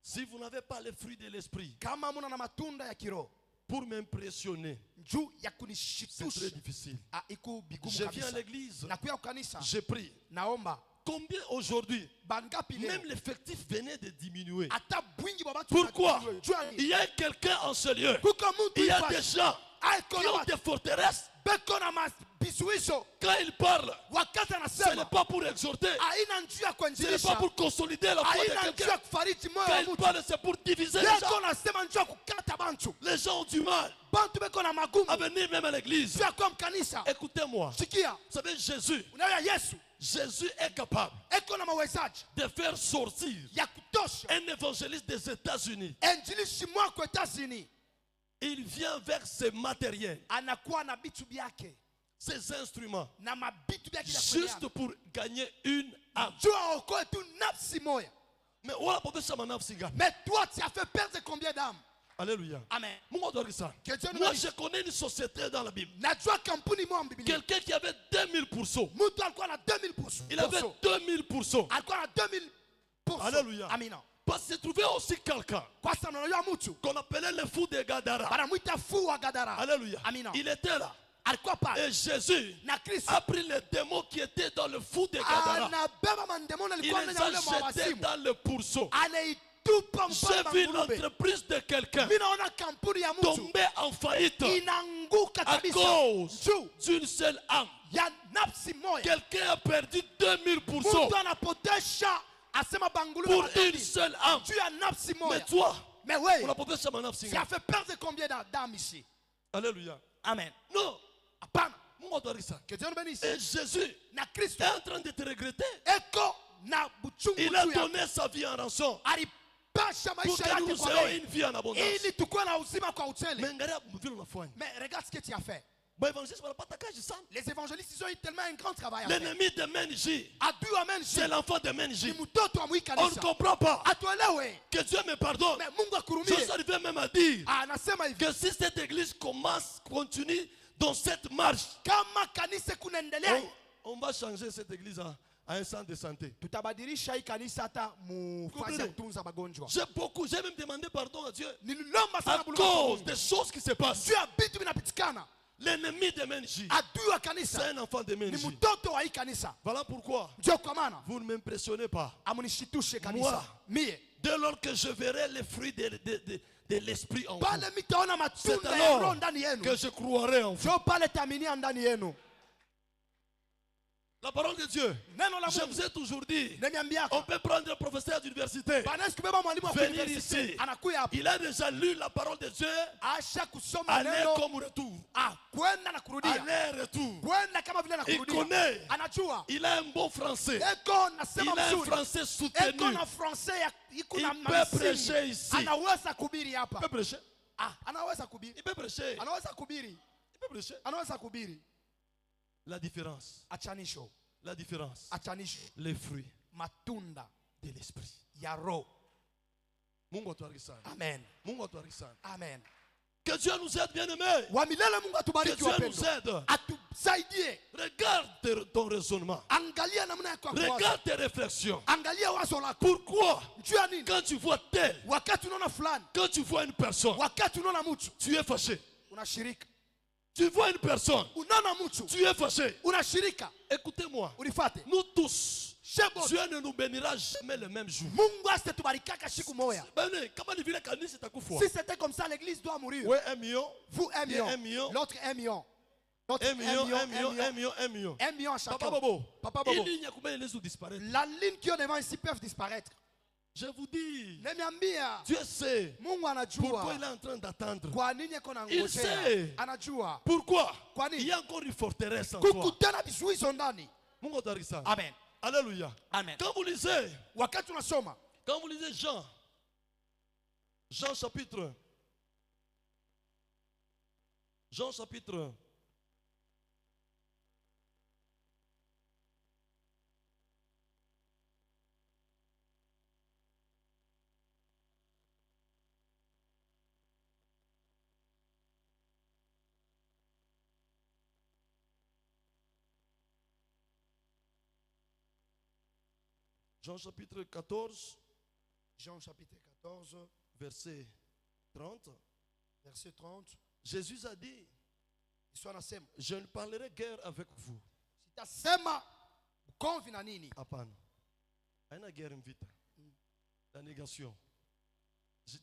Si vous n'avez pas les fruits de l'esprit Kama muna na matunda ya kiroho pour m'impressionner, juu ya c'est très kunishitusha, difficile. iko bigumu Je viens à kabisa. l'église, Na kuya kanisa, je prie. naomba Combien aujourd'hui, bangapi leo même l'effectif venait de diminuer. hata bwingi bwa batu Pourquoi? wanajua. Jua nini? Il y a quelqu'un en ce lieu. Kuko muntu Il y a ifashi. des gens Aiko qui na ont watu. des forteresses. Beko na mabisuizo. Quand ils parlent, Wakati ce n'est anasema pas pour exhorter, haina njia ya ce n'est pas kuendelesha, pour consolider la foi de haina njia ya quelqu'un. kufariji moyo Quand wa ils mtu. parlent, c'est pour diviser les gens. Beko nasema njia ya kukata bantu. Les gens ont du mal Bantu beko na magumu. à venir même à l'église. Njia kwa mkanisa. Écoutez-moi, Sikia, vous savez, Jésus unaona Yesu Jésus est capable eko na mawezaji de faire sortir ya kutosha un évangéliste des États-Unis. enjilishi mwako Etats-Unis Il vient avec ses matériels, anakuwa na bitu byake ses instruments, na mabitu byake vya juste kueleana. pour gagner une âme. Juu aokoe tu nafsi moya. Mais on a pas besoin de nafsi gani. Mais toi tu as fait perdre combien d'âmes? Alléluia. Amen. Mungu atubariki sana. Que Dieu nous Moi, bénisse. je connais une société dans la Bible. Najua kampuni moja Biblia. Quelqu'un qui avait 2000%. Mtu alikuwa na 2000%. Il avait 2000%. Alikuwa na 2000%. Alléluia. Amina. Parce qu'il trouvait aussi quelqu'un Kwa sababu unajua mtu qu'on appelait le fou de Gadara. banamuita fuu wa Gadara. Alléluia. Amina. Il était là. Alikuwa pale. Et Jésus Na Kristo a pris les démons qui étaient dans le fou de Gadara. anabeba mandemoni Il alikuwa les ndani ya ule a jetés mwawasimu. dans le pourceau. Anaitupa J'ai mpaka vu ngurube. l'entreprise de quelqu'un Mimi naona kampuni ya mtu tomber en faillite inaanguka à kabisa cause juu d'une seule âme. ya nafsi moja. Quelqu'un a perdu 2000% Mtu anapotesha asema bangulu pour une seule âme. juu ya nafsi Mais moja. toi, Mais on wewe a pas besoin de nafsi. tu as fait perdre combien d'âmes ici? Alléluia. Amen. Non. Hapana. Mungu atubariki sana. Que Dieu nous bénisse. Et Jésus Na Kristo est en train de te regretter. eko na buchungu Il a juu ya donné sa vie en rançon alipasha pour maisha que yake nous kwa ayons bei une vie en abondance. ili tukue na uzima kwa utele. Mais angalia vile unafanya. Mais regarde ce que tu as fait. Baevangeliste wanapata kazi sana. Les évangélistes ils ont eu tellement un grand travail à faire. L'ennemi de Menji, Adui wa Menji c'est l'enfant de ni Menji. mtoto wa On ne mwikanisa. comprend pas. Atuelewe. Que Dieu me pardonne. Mais Mungu Je akurumie. suis arrivé même à dire Anasema hivi. que si cette église continue dans cette marche, Kama kanisa kunaendelea on va changer cette église à un centre de santé. tutabadilisha hii kanisa hata mufasi ya kutunza magonjwa. J'ai même demandé pardon à Dieu Nililomba à sana cause des choses qui se passent. juu ya vitu vinapitikana. L'ennemi de Menji, Adui wa c'est kanisa un enfant de ni Menji. mtoto wa hii kanisa. Voilà pourquoi Ndio kwa maana vous ne m'impressionnez pas. amunishitushe kanisa. Moi. Mie Dès lors que je verrai les fruits de l'esprit en vous, pale mitaona c'est matunda ya roho alors ndani yenu. que je croirai en vous. Ndio pale taminia ndani yenu. La parole de Dieu. Neno la Je Mungu. vous ai toujours dit, Nemiambia on peut prendre un professeur d'université, Banaweza kubeba mwalimu wa venir university ici. anakuya hapa. Il a déjà lu la parole de Dieu, Asha kusoma aller neno comme retour. kwenda na kurudia. Aller retour. Kwenda kama vile na Il kurudia. connaît. Anajua. Il a un bon français. Eko Il nasema a un mzuri. français Eko soutenu. na français ya iko na Il peut mamisingi. prêcher ici. Anaweza kubiri hapa. Il peut prêcher. Anaweza kubiri. Il peut prêcher. Anaweza kubiri. Il peut prêcher. Anaweza kubiri. La différence. Achanisho. La différence. Achanisho. Les fruits Matunda de l'esprit. ya roho. Mungu atubariki sana. Amen. Mungu atubariki sana. Amen. Que Dieu nous aide, bien-aimés. Wa milele Mungu Que atubariki Dieu nous wapendwa. aide. Atusaidie. Regarde ton raisonnement. Angalia namna yako ya kuwaza. Regarde tes réflexions. Angalia wazo lako. Pourquoi, Juu ya nini? quand tu vois tel, Wakati unaona fulani, quand tu vois une personne, wakati unaona mtu, tu es fâché. unashirika. Tu vois une personne, Unaona mtu, tu es fâché. unashirika. Écoutez-moi. Unifate. Nous tous, Shebo. Dieu ne nous bénira jamais le même jour. Mungu asitubarikaka siku moja. Kama ni vile kanisa itakufa. Si c'était comme ça, l'église doit mourir. Ouais, 1 million. Vous, 1 million. 1 million. L'autre, 1 million. L'autre, 1 million, 1 million, 1 million, 1 million. 1 million à chacun. Papa Bobo. Papa Bobo. Il ligne combien les autres disparaître. La ligne qui est devant ici peuvent disparaître. Je vous dis, Nemiambia. Dieu sait Mungu pourquoi anajua. il est en train d'attendre. Kwa nini yako Il nangojea? sait. Anajua. Pourquoi? Kwa nini? Il y a encore une forteresse en toi. Kukutana vizuizo ndani. Mungu atubariki sana. Amen. Alléluia. Amen. Quand vous lisez, Wakati unasoma Jean chapitre Jean chapitre 1. Jean chapitre 14, Jean chapitre 14, verset 30. verset 30. Jésus a dit, Yesu anasema, je ne parlerai guère avec vous. sitasema ugomvi na nini. Hapana. Haina guerre vita. La négation.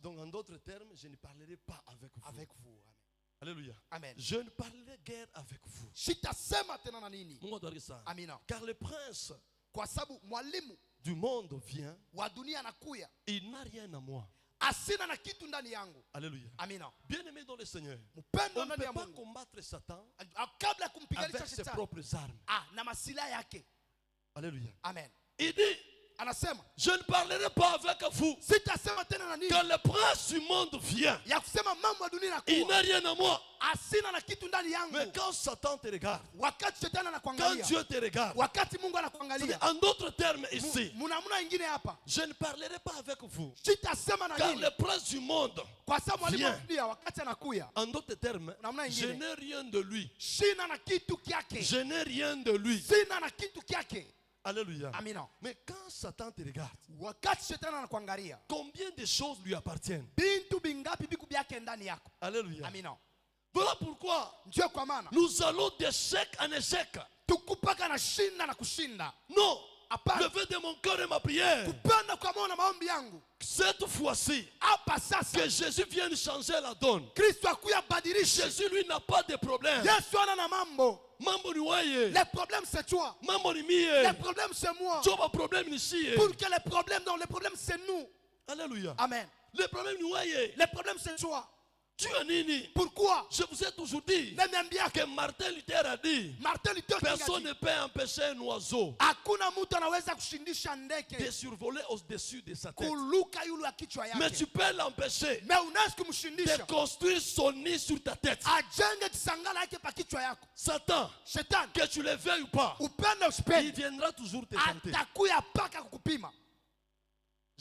Donc en d'autres termes, je ne parlerai pas avec vous. Avec vous. Amen. Alléluia. Amen. Je ne parlerai guère avec vous. Sitasema tena na nini. Mungu atubariki sana. Amina. Car le prince Kwa sababu mwalimu du monde vient, wa dunia anakuya, il n'a rien à moi. asina na kitu ndani yangu. Alléluia. Amina. Bien-aimé dans le Seigneur, Mpendo on ne ndani peut ya pas Mungu. combattre Satan Kabla ya kumpiganisha avec ses shetani, propres armes. na masilaha yake. Alléluia. Amen. Il dit, Anasema, je ne parlerai pas avec vous. sitasema tena na nini. Quand le prince du monde vient, Ya kusema mambo ya dunia il inakuwa, n'a rien à moi. asina na kitu ndani yangu. Mais quand Satan te regarde, Wakati shetani quand anakuangalia, Dieu te regarde, wakati Mungu anakuangalia, en d'autres termes ici, mnamna ingine hapa, je ne parlerai pas avec vous. sitasema na Car nini. le prince du monde, Kwa sababu Viens. alipokuja, wakati anakuya, en d'autres termes, Namna je ingine. n'ai rien de lui. sina na kitu kyake. Je n'ai rien de lui. Sina na kitu kyake. Alléluia. Amina. Mais quand Satan te regarde, Wakati shetani anakuangalia, combien de choses lui appartiennent? bintu bingapi biku byake ndani yako. Alléluia. Amina. Voilà pourquoi Ndio kwa maana nous allons d'échec en échec. tukupaka na shinda na kushinda. Non. Hapana. Le vœu de mon cœur et ma prière. Kupenda kwa moyo na maombi yangu, Cette fois-ci, hapa sasa que Jésus vienne changer la donne. Kristo akuya badilisha. Jésus, lui, n'a pas de problème. Yesu ana na mambo. Mambo ni waye. Le problème c'est toi. Mambo ni Le mie. problème c'est moi. Joba problème ni siye. Pour que le problème, non, le problème c'est nous. Alléluia. Amen. Le problème ni waye. Le problème c'est toi. Tu es nini. Pourquoi? Je vous ai toujours dit Niambia que Martin Luther a dit, Martin Luther King personne ne ati, peut empêcher un oiseau hakuna mtu anaweza kushindisha de ndege survoler au-dessus de sa tête. kuluka yulu ya kichwa Mais yake. tu peux l'empêcher Mais unaweza de kumshindisha construire son nid sur ta tête. ajenge kisangala yake pa kichwa yako. Satan, Shetani, que tu le veuilles ou pas, upende il usipende, viendra toujours te tenter. atakuya paka kukupima.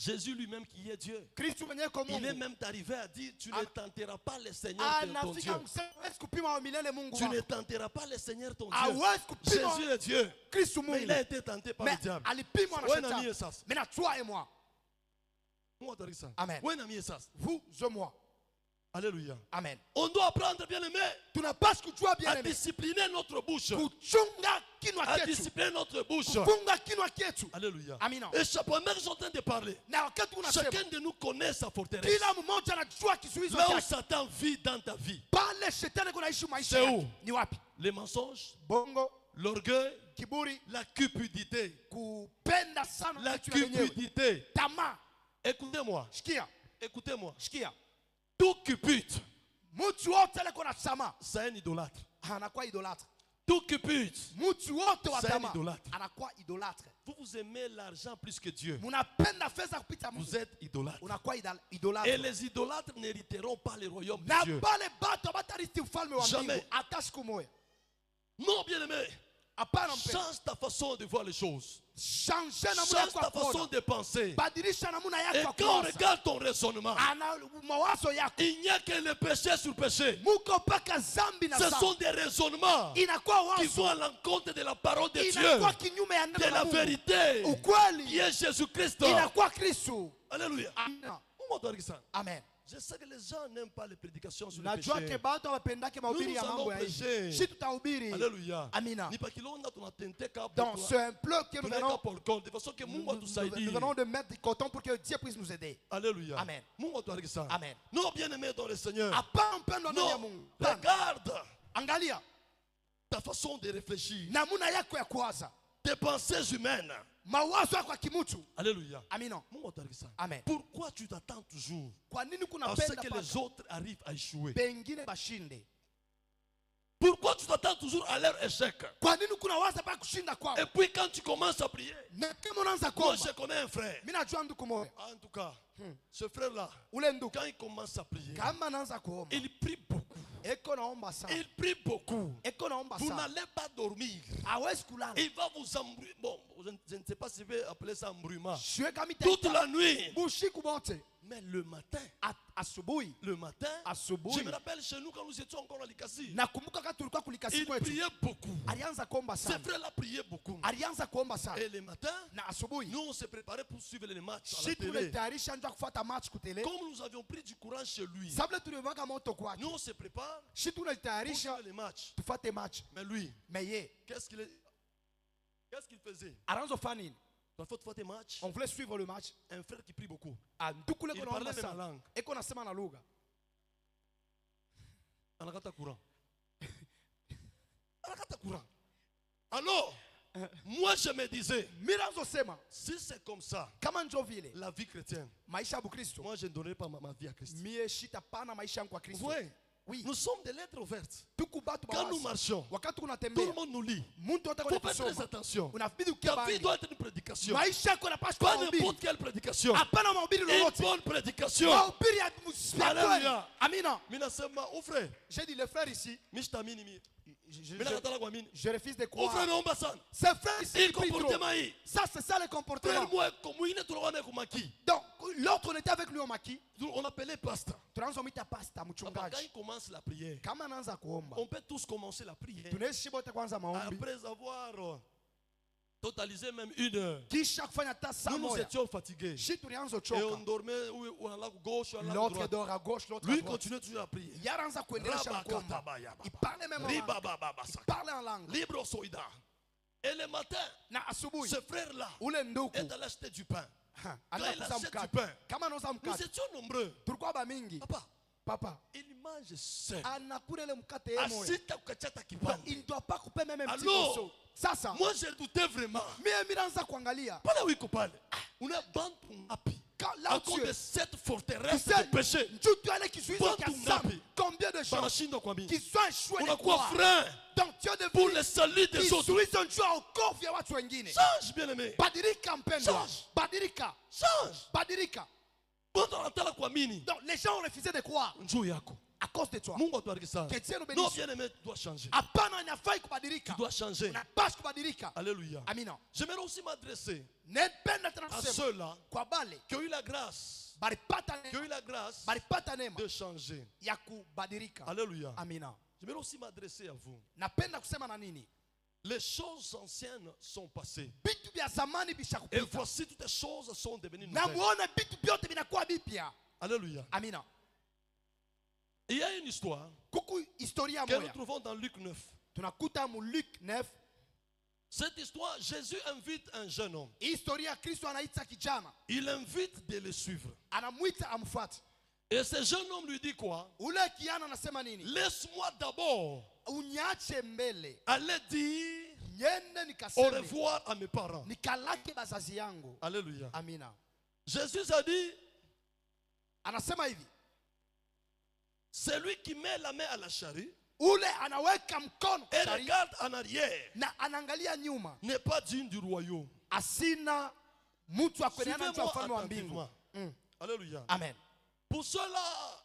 Jésus lui-même qui est Dieu, Kristo mwenyewe kwa il est Mungu même arrivé à dire, tu ne tenteras pas le Seigneur ton Dieu. anafika kusema hawezi kupima wa milele Mungu Tu ne wako. tenteras pas le Seigneur ton Dieu. Hawezi kupima Jésus est Dieu. Kristo Mais il a Mungu. été tenté par le Mais diable. alipimwa na Ouais, nami shetani. esas. Mais na toi et moi, Moi, t'as dit ça. Amen. Ouais, nami esas. vous et moi. Alléluia. Amen. On doit apprendre, bien aimé, Tunapaswa kujua bien à aimé, discipliner notre bouche. kuchunga kinwa À chetu, discipliner notre bouche. kufunga kinwa chetu. Alléluia. Amina. Et chaque fois que je suis en train de parler, Na wakati unasema, chacun de nous connaît sa forteresse. kila mmoja anajua kizuizo Là où chake. Satan vit dans ta vie, Pale shetani kunaishi maisha C'est yake. où? Ni wapi? les mensonges, Bongo, l'orgueil, kiburi, la cupidité. kupenda sana La vitu vya wenyewe. cupidité. Tamaa. Écoutez-moi. Shikia, Écoutez-moi. shikia. Tout cupide, Mtu wote ale kuna tamaa c'est un idolâtre. anakuwa idolâtre. Tout cupide. Mtu wote wa C'est un tamaa idolâtre. anakuwa idolâtre. Vous aimez l'argent plus que Dieu. Munapenda fedha kupita Vous Mungu, êtes idolâtre. unakuwa idolâtre. Et les idolâtres n'hériteront pas le royaume de Na Dieu. pale batu abatarithi ufalme wa Jamais. mbingu hata siku moja. Non, bien-aimé. Hapana mpenda. Change ta façon de voir les choses. Change namna Change yako ta ya façon kuona. de penser. Badilisha namna Et yako ya quand on kuwaza. regarde ton raisonnement, Ana mawazo yako. il n'y a que le péché sur péché. Muko paka zambi na Ce sont zambi. des raisonnements Inakuwa qui vont wazo. à l'encontre de la parole de Dieu, Inakuwa kinyume ya neno de la la Mungu. vérité, qui Ukweli est Jésus-Christ. inakuwa Kristo. Alléluia. Amina. Comment on dit ça? Amen. Je sais que les gens n'aiment pas les prédications sur le Najua ke péché. batu hawapendake mahubiri ya Nous mambo ya allons hivi. prêcher. Si tutahubiri Alléluia. Amina. Ni pa kilonda tunatenteka dans ce plan que nous tunaweka venons, polkon de façon que Mungu nous atusaidie. venons de mettre du coton pour que Dieu puisse nous aider. Alléluia. Amen. Mungu atubariki sana. Amen. Non, bien-aimé dans le Seigneur. Hapana mpendwa ndani ya Non, Mungu. regarde Angalia ta façon de réfléchir. namuna yako ya kuwaza, Tes pensées humaines. mawazo yako ya kimutu. Alléluia. Amina. Mungu atubariki sana. Amen. Pourquoi tu t'attends toujours Kwa nini à ce kunapenda que paka les autres arrivent à échouer? pengine bashinde? Pourquoi tu t'attends toujours à leur échec? Kwa nini kunawaza paka kushinda kwao? Et puis quand tu commences à prier, Na kama unaanza moi kuomba, je connais un frère. mimi najua ndugu moja, En tout cas, ce frère-là, ule ndugu quand il commence à prier, kama anaanza kuomba, il prie beaucoup. eko naomba sana, Il prie beaucoup. eko naomba Vous sana, n'allez pas dormir. hawezi kulala. Il va vous embrouiller. Bon, je ne sais pas si je vais appeler ça embrouillement. Shwe kama Toute itaita la nuit. bushiku bote. Mais le matin, Asubuhi, le matin, asubuhi. je me rappelle chez nous quand nous étions encore à Likasi. Nakumbuka kama tulikuwa kulikasi Il kwetu. priait beaucoup. Alianza kuomba Ces sana. frères-là priaient beaucoup. Alianza kuomba sana. Et le matin, Na asubuhi, nous on se préparait pour suivre les matchs à la shi télé. tulitayarisha njoo kufuata match kutele. Comme nous avions pris du courant chez lui, Sabla tuliweka moto kwake. nous on se prépare Shi pour tunalitayarisha suivre les matchs. tufuate match. Mais lui, Mais ye, qu'est-ce qu'il faisait? anaanza kufanya nini? Il faut faire des matchs. On voulait suivre le match. Un frère qui prie beaucoup. Andukule Il kuna parlait naomba même en sana. langue. Eko nasema na lugha. Anakata courant. Anakata courant. Alors, moi je me disais, Miranzo sema, si c'est comme ça, kama njoo vile, la vie chrétienne, maisha ya Bukristo, moi je ne donnerai pas ma vie à Christ. mie shita pana maisha yangu kwa Vous Kristo. voyez, Oui. nous sommes des lettres ouvertes. Tuku batu Quand nous bawasi. marchons, Wakati tout unatembea, le monde nous lit. mtu Il ataka faut faire très kusoma. attention. Unabidi Ta vie ukibali. doit être une prédication. Maisha yako yanapaswa Pas kuwa mahubiri. n'importe quelle prédication. Hapana mahubiri Une lolote. bonne prédication. Mahubiri ya ya Alléluia. kweli. Amina. Mina sema, oh frère, J'ai dit les frères ici, mishtamini mi. je, Mina katala kwa mini. je refuse de Oh croire. frère, naomba sana. Ces frères ici, Il ils prient trop. comportement hii. Ça, c'est ça le comportement. Frère, moi, comme mwingine tulikuwa naye kumaki. Donc, l'autre, on était avec lui au maki. On appelait pasteur. Tunaanza mwita pasta, Quand mchungaji. il commence la prière, Kama anaanza kuomba, on peut tous commencer la prière. tunaishi bote kwanza maombi. Après avoir totalisé même 1 heure, Kisha kufanya ta saa nous nous moja. étions fatigués. Shi tulianza Et choka. on dormait ou à la gauche, ou à la L'autre droite. dort à gauche, l'autre à Lui droite. continuait toujours à prier. Yaraanza kuendelesha kuomba. Rabakatabayaba. Il parlait même en langue. Il Ribabababasaka. parlait en langue. Libre soida. Et le matin, Na asubuhi, ce frère-là ule nduku, est allé acheter du pain. anaenda il kuuza achète mkate. du pain, Kama anauza Nous mkate, étions nombreux. tulikuwa ba mingi. Papa, Papa, il mange seul. anakula ile mkate yeye moyo. Asita kukachata Donc, kipande. il ne doit pas couper même un petit Alors, morceau. Sasa, Moi, j'ai douté vraiment. mimi naanza kuangalia. Pala wiko pale. On a bande pour happy. Quand là À où cause tu de es, cette tu forteresse sais, de péché. Dieu allait qui suit Bantu qui ngapi? combien de gens Banashinda kwa mimi. qui sont échoués On de a quoi croire. frein Donc Dieu pour devait le salut des autres. kizuizo njoo okovu ya watu wengine. Change, bien aimé. Badilika mpendwa. Change. Badilika. Change. Badilika. Bantu anataka kwa mini. Donc les gens ont refusé de croire Njoo yako. à cause de toi. Mungu atubariki sana. Que Dieu nous Non, bénisse. bien aimé, tu dois changer. Hapana inafai kubadilika. Tu dois changer. Unapaswa kubadilika. Alléluia. Amina. J'aimerais aussi m'adresser Nependa tena à kusema ceux-là kwa bale qui ont eu la grâce, balipata qui ont eu la grâce balipata neema de changer. ya kubadilika. Alléluia. Amina. J'aimerais aussi m'adresser à vous. Napenda kusema na nini? Les choses anciennes sont passées. Vitu vya zamani Et bishakupita. voici toutes les choses sont devenues nouvelles. Namuona vitu vyote vinakuwa vipya. Alléluia. Amina. Il y a une histoire Kuku historia que nous moya. trouvons dans Luc 9. Tunakuta mu Luc 9. Cette histoire, Jésus invite un jeune homme. Hii historia Kristo anaita kijana. Il invite de le suivre. Anamwita amfuate. Et ce jeune homme lui dit quoi? Ule kijana anasema nini? Laisse-moi d'abord Uniache mbele. aller dire Niende au nikaseme. revoir à mes parents. Nikalake bazazi yangu. Alléluia. Amina. Jésus a dit, Anasema hivi. celui qui met la main à la charrue Ule anaweka mkono et shari, regarde en arrière na anaangalia nyuma. n'est pas digne du royaume. Asina mtu wa kuendelea na ufalme wa mbingu. attentivement. Alléluia. Amen. Pour ceux-là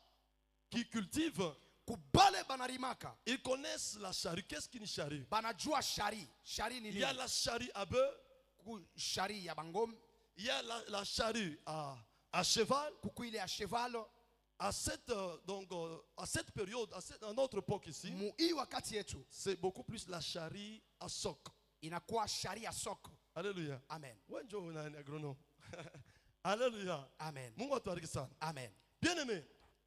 qui cultivent, Kubale banarimaka. ils connaissent la charrue. Qu'est-ce qu'une charrue? Banajua shari. Shari ni Il y a nini? la charrue à bœuf, Kuku shari ya bangom. il y a la charrue à cheval. Kuku ile ya chevalo. À cette période, à notre époque ici, Mu hii wakati yetu c'est beaucoup plus la charrue à soc. inakuwa shari ya soko. Alléluia. Amen. Wenjo unani agronome. Alléluia. Amen. Mungu atubariki sana. Amen. Bien aimé,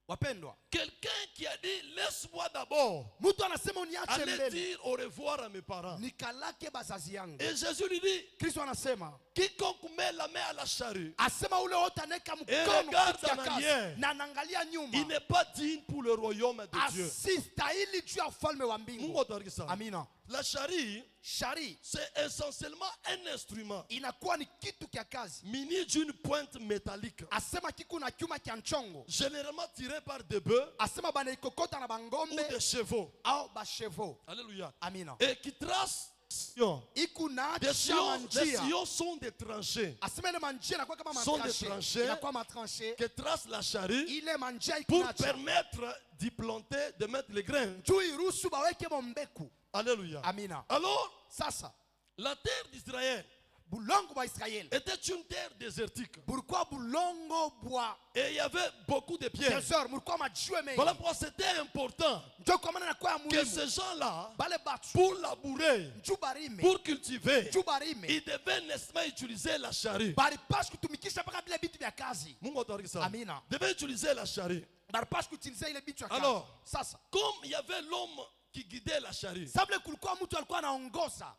Wapendwa. quelqu'un qui a dit laisse-moi d'abord Mtu anasema uniache aller mbele. dire au revoir à mes parents. Nikalake bazazi yangu. Et Jésus lui dit, Kristo anasema quiconque met la main à la charrue, asema ule wote anaweka mkono regarde katika en kazi arrière. na anaangalia il nyuma. n'est pas digne pour le royaume de Dieu. Asistahili juu ya ufalme wa Mungu mbingu. atubariki sana. Amina. La charrue, Shari c'est essentiellement un instrument inakuwa ni kitu kya kazi. muni d'une pointe métallique, Asema kiku na chuma kya nchongo. généralement tiré par des bœufs Asema banaikokota na ou bangombe des chevaux. au bashevo. Alléluia. Amina. Et qui trace sillons. iko na Des sillons, les njia. sillons sont des tranchées Asema ile manjia inakuwa kama Sont des matranche. tranchées. Inakuwa matranche. que trace la charrue Ile manjia iko pour nacha. permettre d'y planter, de mettre les grains. Juu iruhusu baweke mombeku. Alléluia. Amina. Alors, Sasa la terre d'Israël bulongo bwa Israeli était une terre désertique. bulikuwa bulongo bwa Et il y avait beaucoup de pierres. desert, mulikuwa majiwe mengi. Voilà pourquoi c'était important Ndio kwa maana inakuwa ya que muhimu. ces gens-là, Bale batu pour labourer, juu barime, pour cultiver, juu barime ils devaient n'est-ce pas utiliser la charrue. balipaswa kutumikisha mpaka vile vitu vya kazi. Mungu atubariki sana. Amina. Devaient utiliser la charrue. Balipaswa kutiliza ile vitu ya kazi. Alors, Sasa comme il y avait l'homme qui guidait la charrue, sabule kulikuwa mtu alikuwa anaongoza.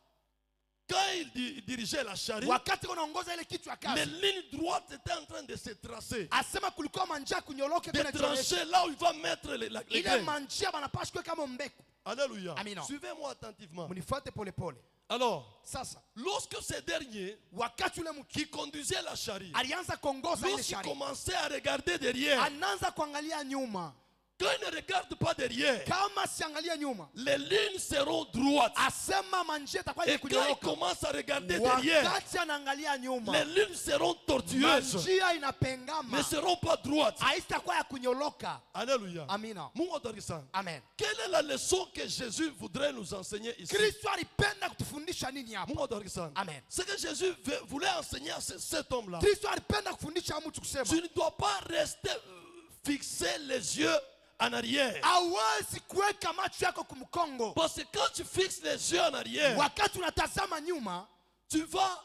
quand il dirigeait la charrue, Wakati unaongoza ile kitu ya les kazi, lignes droites étaient en train de se tracer. asema kulikuwa manjia kunyoloke De kwenye chonyesha. trancher là où il va mettre les Ile grains. manjia banapaswa kuweka mombeku. Alléluia. Amina. Suivez-moi attentivement. Mnifuate pole pole. Alors, Sasa lorsque ces derniers wakati ule mtu qui conduisaient la charrue, alianza kuongoza ile lorsqu'ils shari, commençaient à regarder derrière, anaanza kuangalia nyuma. quand ils ne regardent pas derrière, Kama siangalia nyuma, les lignes seront droites. asema manjia itakuwa Et quand ils kunyoloka. commencent à regarder derrière, Wakati anaangalia nyuma, les lignes seront tortueuses, manjia ne inapengama, seront pas droites. haitakuwa ya kunyoloka. Alléluia. Amina. Mungu atubariki sana. Amen. Quelle est la leçon que Jésus voudrait nous enseigner ici? Kristo alipenda kutufundisha nini hapa? Mungu atubariki sana. Amen. Ce que Jésus voulait enseigner à cet homme-là, Kristo alipenda kufundisha mtu kusema tu ne dois pas rester fixer les yeux en arrière. hawezi kuweka macho yako kumkongo. Parce que quand tu fixes les yeux en arrière, Wakati unatazama nyuma, tu vas,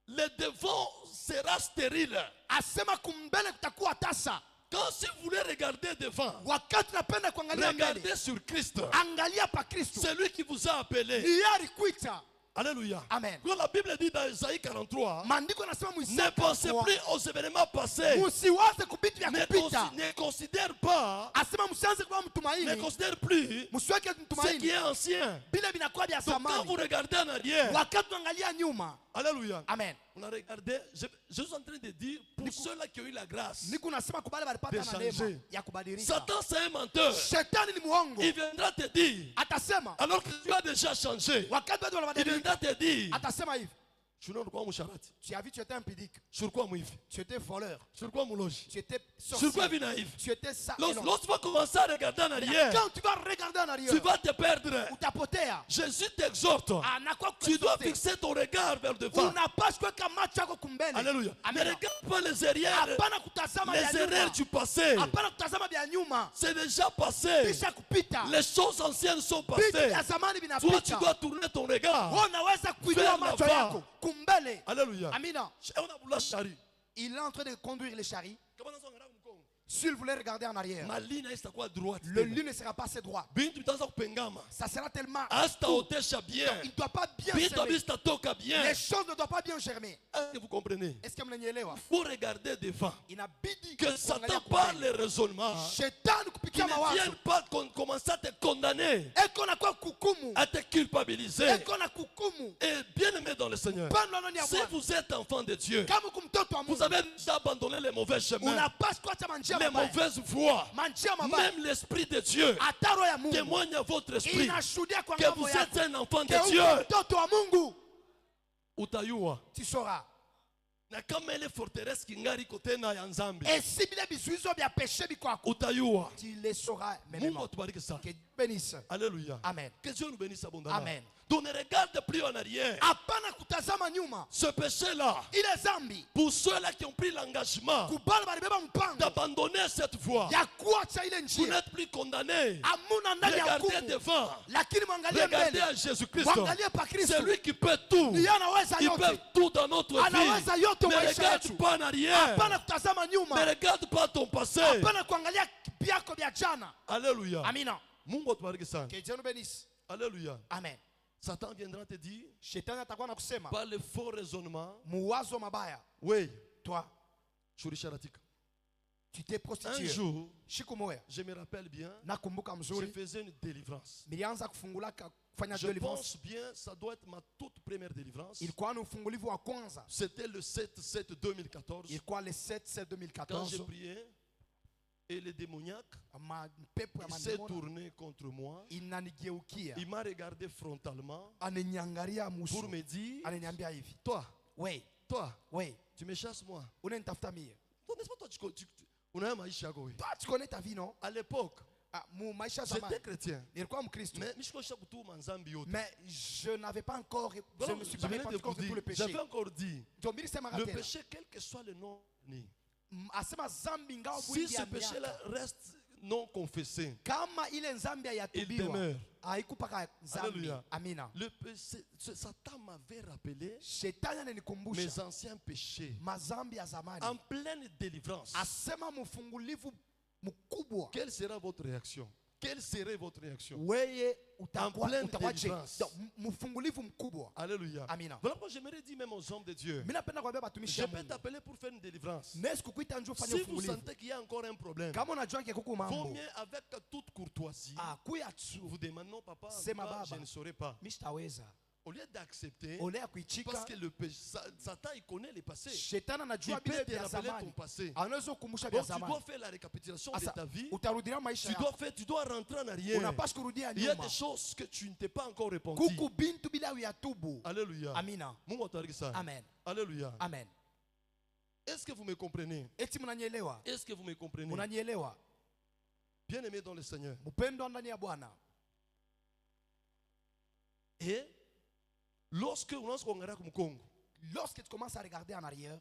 le devant sera stérile. asema kumbele kutakuwa tasa. Quand si vous voulez regarder devant, Wakati unapenda kuangalia mbele, regardez sur Christ, angalia pa Kristo. celui qui vous a appelé. Ni yeye alikuita. Alléluia. Amen. Quand la Bible dit dans Isaïe 43, Maandiko yanasema ne Isaya pensez plus aux événements passés. msiwaze kubitu vya kupita. Ne considère pas, Asema msianze kuwa ne mtumaini, considère plus msiweke ce qui mtumaini est ancien. vile vinakuwa vya Donc quand vous zamani. regardez en arrière, Wakati unaangalia nyuma, Alléluia. amen, On a regardé, je suis en train de dire, pour ceux-là qui ont eu la grâce, niko nasema kubali walipata na Deshanger. neema ya kubadilika. Satan c'est un menteur. Shetani ni muongo, Il viendra te dire, atasema alors que tu as déjà changé, wakati watu il wanabadilika, viendra te dire, atasema hivi, je ne crois pas Moucharati. tu as vu, tu étais impudique, Sur quoi Mouifi? tu étais voleur, Sur quoi Mouloji? tu étais Sur quoi sorcier, Vinaïf? tu étais ça. et non. Lorsque tu vas commencer à regarder en arrière, Quand tu vas regarder en arrière, tu vas te perdre. utapotea. Jésus t'exhorte. Anakuwa Tu dois kuexhorte. fixer ton regard vers devant. Unapaswa kuweka macho yako kumbele. Alléluia. Ne Amen. regarde pas les arrières, Hapana kutazama vya les erreurs nyuma. du passé. Hapana kutazama vya nyuma. C'est déjà passé. Kisha kupita. Les choses anciennes sont Vitu passées. vya zamani Toi, tu vinapita. dois tourner ton regard. Wewe unaweza kuinua Vers macho l'avant. yako kumbele. Alléluia. Amina. On a voulu la charrue. Il est en train de conduire les chariots. Comment on regarde Mkongo? S'il voulait regarder en arrière, Ma ligne est à quoi droite? le lieu ne sera pas assez droit. Bintu bitaanza kupengama. Ça sera tellement. Hasta otesha bien. Il ne doit pas bien Bintu germer. abista toka bien. Les choses ne doivent pas bien germer. Est-ce que vous comprenez? Est-ce que mnanielewa? Faut regarder devant. Inabidi Que Satan par les raisonnements Shetani qui kupitia ne mawazo. viennent pas commencer à te condamner, Eko na kwa kukumu. à te culpabiliser. Eko na kukumu. Et bien aimé dans le Seigneur, Pendwa ndani ya si Bwana. vous êtes enfant de Dieu, Kama kumtoto wa vous Mungu. avez déjà abandonné les mauvais chemins, Unapaswa kuacha manjia les mabaya. mauvaises voies. Manjia mabaya. Même l'Esprit de Dieu Hata roho ya Mungu témoigne à votre esprit inashuhudia kwa que ngambo vous yako. êtes un enfant Que de uko Dieu. mtoto wa Mungu. Utayua. Tu sauras. Na kama ile forteresse kingari kote na ya Nzambi. Et si bile bizuizo vya péché bikwako, Utayua. tu les sauras Mungu même. atubariki sana. Que Dieu bénisse. Alléluia. Amen. Que Dieu nous bénisse abondamment. Amen. Donc ne regarde plus en arrière. Hapana kutazama nyuma. Ce péché-là, Ile zambi. pour ceux-là qui ont pris l'engagement Kubali balibeba mpango. d'abandonner cette voie, Ya kuacha ile vous njia. n'êtes plus condamnés. Hamuna ndani ya Regardez hukumu. devant. Lakini mwangalie Regardez mbele. à Jésus-Christ. Mwangalie pa Kristo. C'est lui qui peut tout. Ni yeye anaweza Il peut yote. tout dans notre Anaweza vie. yote Ne maisha regarde yetu. pas en arrière. Hapana kutazama Ne nyuma. regarde pas ton passé. Hapana kuangalia vyako vya jana. Alléluia. Amina. Mungu atubariki sana. Que Dieu nous bénisse. Alléluia. Amen. Satan viendra te dire Shetani atakuwa na kusema par le faux raisonnement, muwazo mabaya. oui, Toi, shurisharatika. tu t'es Un prostitué. jour, Siku moja je me rappelle bien, nakumbuka je mzuri faisais une délivrance. nilianza kufanya Je deliverance. pense bien, ça doit être ma toute première délivrance. Ilikuwa ni ufungulivu wa kwanza. C'était le 7-7-2014. Ilikuwa le 7 Quand j'ai 2014. prié, Et le démoniaque mapepo ya il s'est mademoni tourné contre moi. inanigeukia, Il m'a regardé frontalement ananiangalia pour musu, me dire, ananiambia hivi, toi, we toi, tu me chasses moi. unanitafuta mie, N'est-ce pas toi, unaya maisha yako wewe. toi tu connais ta vie non? À l'époque, Mu maisha j'étais zamani chrétien. nilikuwa Mkristo, Mais mishikosha kutuma nzambi yote. mais je n'avais pas encore, je Voilà, me suis je pas venais de répandu vous contre tout dire, le péché. j'avais encore dit, Ndio mbili sema le tena, péché, quel que soit le nom, asema zambi ngao si bwingi ce ya péché-là miaka, reste non confessé, kama ile nzambi il hayatubiwa demeure. haikupaka zambi. Alléluia. Amina. Le péché, Satan m'avait rappelé Shetani mes ananikumbusha anciens péchés mazambi ya zamani, en pleine délivrance. asema mfungulivu mkubwa. Quelle sera votre réaction? Quelle serait votre réaction? Weye En utakuwa pleine utakuwa je délivrance. mfungulivu mkubwa. Alléluia. Amina. Voilà pourquoi j'aimerais dire même aux hommes de Dieu. Mimi napenda kuambia watumishi Je wa peux Mungu, t'appeler pour faire une délivrance. nesi kukuita njoo fanye Si vous ufungulivu. sentez qu'il y a encore un problème, Kama unajua ke kuku vaut mambo, mieux avec toute courtoisie kuya tu vous demandez non papa, en C'est tout ma cas, baba. je ne saurais pas. mimi sitaweza. Au lieu d'accepter, Ole ya parce kuichika, que le péché, Satan il connaît les passés. shetani Il anajua peut vile te vya rappeler ton zamani, passé. anaweza kukumbusha vya Donc tu dois zamani. faire la récapitulation de Asa ta vie. utarudia maisha Tu yako, dois faire, tu dois rentrer en arrière. unapaswa kurudia Il y a nyuma. des choses que tu ne t'es pas encore répandu. Kuku bintu bila uyatubu. Alléluia. Amina. Mungu atubariki sana. Amen. Alléluia. Amen. Est-ce que vous me comprenez? Eti mnanielewa? Est-ce que vous me comprenez? Mnanielewa? Bien aimé dans le Seigneur. Mpendwa ndani ya Bwana. Et lorsque on regarde comme Congo, Lorsque tu commences à regarder en arrière,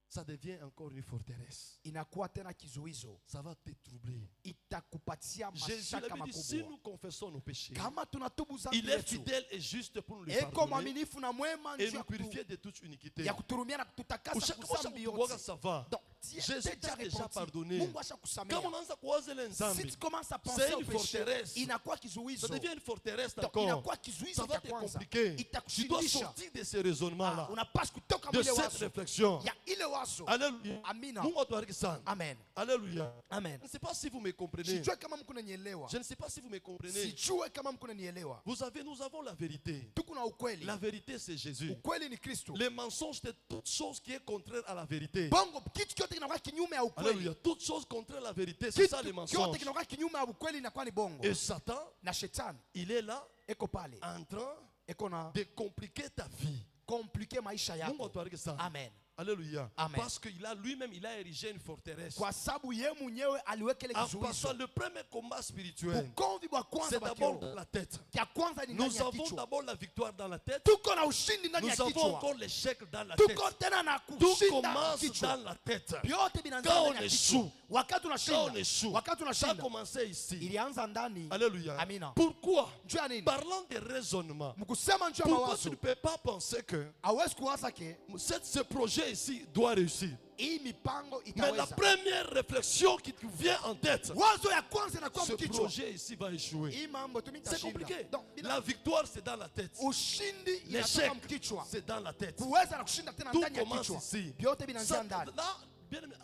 ça devient encore une forteresse. inakuwa tena kizuizo, Ça va te troubler. itakupatia Jésus mashaka l'avait dit, si makubwa. nous confessons nos péchés, Kama tunatubu zambi il est yetu, fidèle et juste pour nous les eko pardonner mwaminifu na mwema et njia nous purifier de toute iniquité. ya kuturumia na kututakasa kuzambi yote. Ça va. Donc, Jésus t'a déjà pardonné. Mungu Quand ashakusamea. on a croisé les Si Nzambi, tu commences à c'est penser au une péché, forteresse. inakuwa Ça kizuizo. devient une forteresse Donc, encore. inakuwa kizuizo Ça va cha te kwanza. compliquer. Tu dois Itakushindisha. sortir de ces raisonnements-là, Unapaswa kutoka de mwile cette wazo réflexion. ya ile wazo. Alléluia. Amina. Mungu atubariki sana. Amen. Alléluia. Amen. Je ne sais pas si vous me comprenez. Sijue kama mko nanielewa. Je ne sais pas si vous me comprenez. Sijue kama mko nanielewa. Nous avons la vérité. Tuko na ukweli. La vérité, c'est Jésus. Ukweli ni Kristo. Les mensonges, c'est toute chose qui est contraire à la vérité. Bongo kitu kyote kinakuwa kinyume ya ukweli. Alléluia. Toute chose contraire à la vérité, c'est ça les Kitu kyote mensonges. kinakuwa kinyume ya ukweli inakuwa ni bongo. Et Satan, Na shetani il est là eko pale. en train Eko na de compliquer ta vie. komplike maisha Mungu yako. atubariki sana. Amen. Alléluia. Amen. Parce qu'il a lui-même, il a érigé une forteresse. Kwa sababu ye mwenyewe aliweka ile En passant, kizuizo. le premier combat spirituel, Ukomvi wa kwanza c'est wa d'abord kiroho. dans la tête. Kia kwanza ni ndani Nous ya avons kichwa. d'abord la victoire dans la tête. Tuko na ushindi ndani ya Nous avons kichwa. encore l'échec dans la tête. Tuko tena na Tout kushinda commence kichwa. dans la tête. Vyote vinaanza Quand ndani on ya échoue, kichwa. Wakati quand on unashinda. échoue, Wakati ça a unashinda. commencé ici. Ilianza ndani. Alléluia. Amina. Pourquoi? Juu ya nini? Parlant de raisonnement. Mkusema njuu ya Pourquoi tu mawazo. ne peux pas penser que Hawezi kuwaza ke ce projet ici doit réussir? hii mipango Mais la itaweza. première réflexion qui te vient en tête, Wazo ya kwanza inakuwa ce mkichwa. projet ici va échouer. Hii mambo C'est tumitashinda. compliqué. Donc, bila La victoire, c'est dans la tête. ushindi L'échec, inatoka mkichwa. c'est dans la tête. Kuweza na kushinda tena Tout ndani ya commence kichwa. ici. Vyote vinaanzia Ça, ndani. là, bien aimé,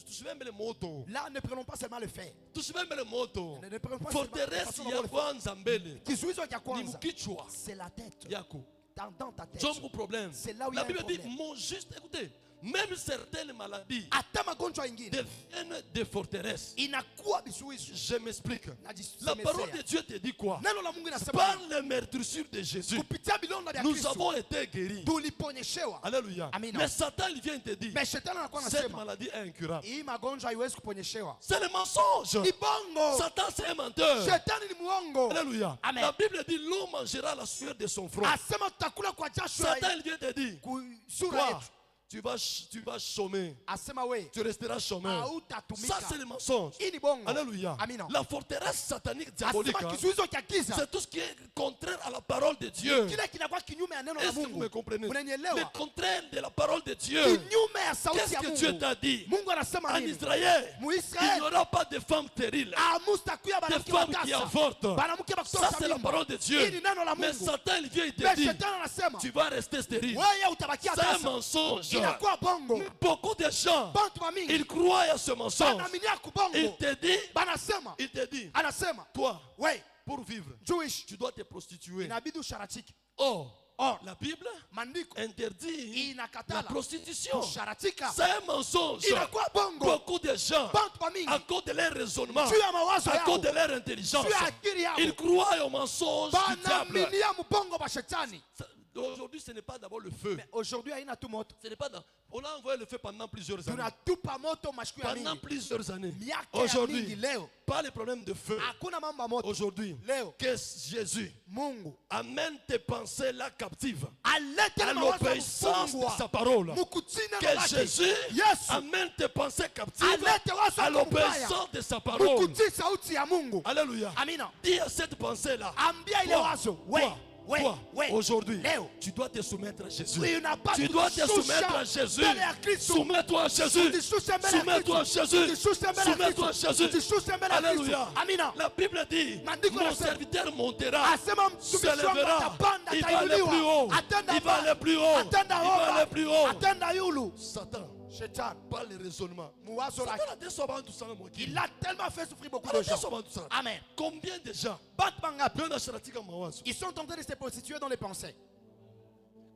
tu souviens même le moto. Là, ne prenons pas seulement le fait. Tu souviens même le moto. Ne prenons pas Forteresse seulement ya le fait. kwanza mbele. Kizuizo cha Ni kwanza mkichwa c'est la tête. yako. Dans ta tête. J'ai un problème. C'est là où il y La a un Bible dit, problème. mon juste, écoutez, même certaines maladies Hata magonjwa ingine deviennent des forteresses. inakuwa vizuizo. Je m'explique. Najisemezea. La parole de Dieu te dit quoi? Neno la Mungu inasema Par les meurtrissures de Jésus, kupitia bilonda vya nous Kristo avons été guéris. tuliponyeshewa. Alléluia. Amina. Mais Satan, il vient te dire, Mais shetani anakuwa cette anasema maladie est incurable. hii magonjwa haiwezi kuponyeshewa. C'est le mensonge. Ni bongo. Satan, c'est un menteur. Shetani ni muongo. Alléluia. Amen. La Bible dit, l'homme mangera la sueur de son front. Asema tutakula kwa jasho Satan, ya il vient te dire, sura toi, yetu. tu vas chômer. Asema we Tu resteras chômeur. hautatumika. Ça, c'est le mensonge. Hii ni bongo. Alléluia. Amina. La forteresse satanique diabolique, Asema hein, kizuizo cha giza c'est tout ce qui est contraire à la parole de Dieu. kile kinakuwa kinyume ya neno la Est-ce que vous Mungu. me comprenez? Le Unanielewa? contraire de la parole de Dieu. Kinyume ya sauti Qu'est-ce ya que Dieu Mungu. t'a dit? Mungu anasema En nini? Israël, il n'y Muisraeli aura pas de femmes stériles. amustakuya Des banamke femmes qui watasa. avortent. Banamke Ça, bakutosha c'est la mimba. parole de Hii Dieu. ni neno la Mais Mungu. Satan, il vient et te Mais dit, shetani anasema tu vas rester stérile. wewe utabakia C'est un tasa. mensonge. Inakuwa bongo. Beaucoup de gens, Bantu wa mingi ils croient à ce mensonge. banaminia Il kubongo. te dit, Banasema toi, we pour vivre, Jewish tu dois te prostituer. inabidi usharatiki. Or, Or, la Bible maandiko interdit la inakatala prostitution. kusharatika. C'est un mensonge. Inakuwa bongo. Beaucoup de gens, Bantu wa mingi à cause de leur raisonnement, juu ya mawazo à cause yao, de leur intelligence, juu ya akili yao, ils croient au mensonge du diable. banaaminia mbongo wa shetani. Aujourd'hui, ce n'est pas d'abord le feu. Aujourd'hui haina tu moto. Ce n'est pas on a envoyé le feu pendant plusieurs années. Tunatupa moto masiku ya Pendant mingi. plusieurs années. Miaka ya mingi Aujourd'hui, leo. pas les problèmes de feu. Hakuna mambo ya moto. Aujourd'hui, Leo. que Jésus Mungu amène tes pensées là captives alete à na mawazo ya l'obéissance de kufungwa. sa parole. Mukutii neno Que lake. Jésus Yesu amène tes pensées captives alete wazo à ya kumubaya. l'obéissance de sa parole. Mukutii sauti ya Mungu. Alléluia. Amina. Dis à cette pensée-là. Ambia ile wazo. Toi, aujourd'hui, leo tu dois te soumettre à Jésus. unapaswa Tu dois te soumettre à Jésus. mbele ya Kristo. Soumets-toi à Jésus. Ujishushe mbele ya Soumets-toi à Kristo. Jésus. Ujishushe mbele ya Soumets-toi à Kristo. Jésus. Ujishushe mbele ya Kristo. Alléluia. Amina. La Bible dit, Maandiko mon yanasema, serviteur montera, asema se mtumishi wangu lèvera, atapanda, il va aller plus haut, atainuliwa, atenda il va aller plus haut, il atenda va aller hova, plus haut. atenda yulu. Satan, Shetani pas le raisonnement. muwazo lake. Satan a des soins tout ça, moi qui. Il a tellement fait souffrir beaucoup Il a de des gens. soins tout ça. Amen. Combien de gens Bantu bangapi Dieu n'a cherché comme mawazo. ils sont en train de se prostituer dans les pensées.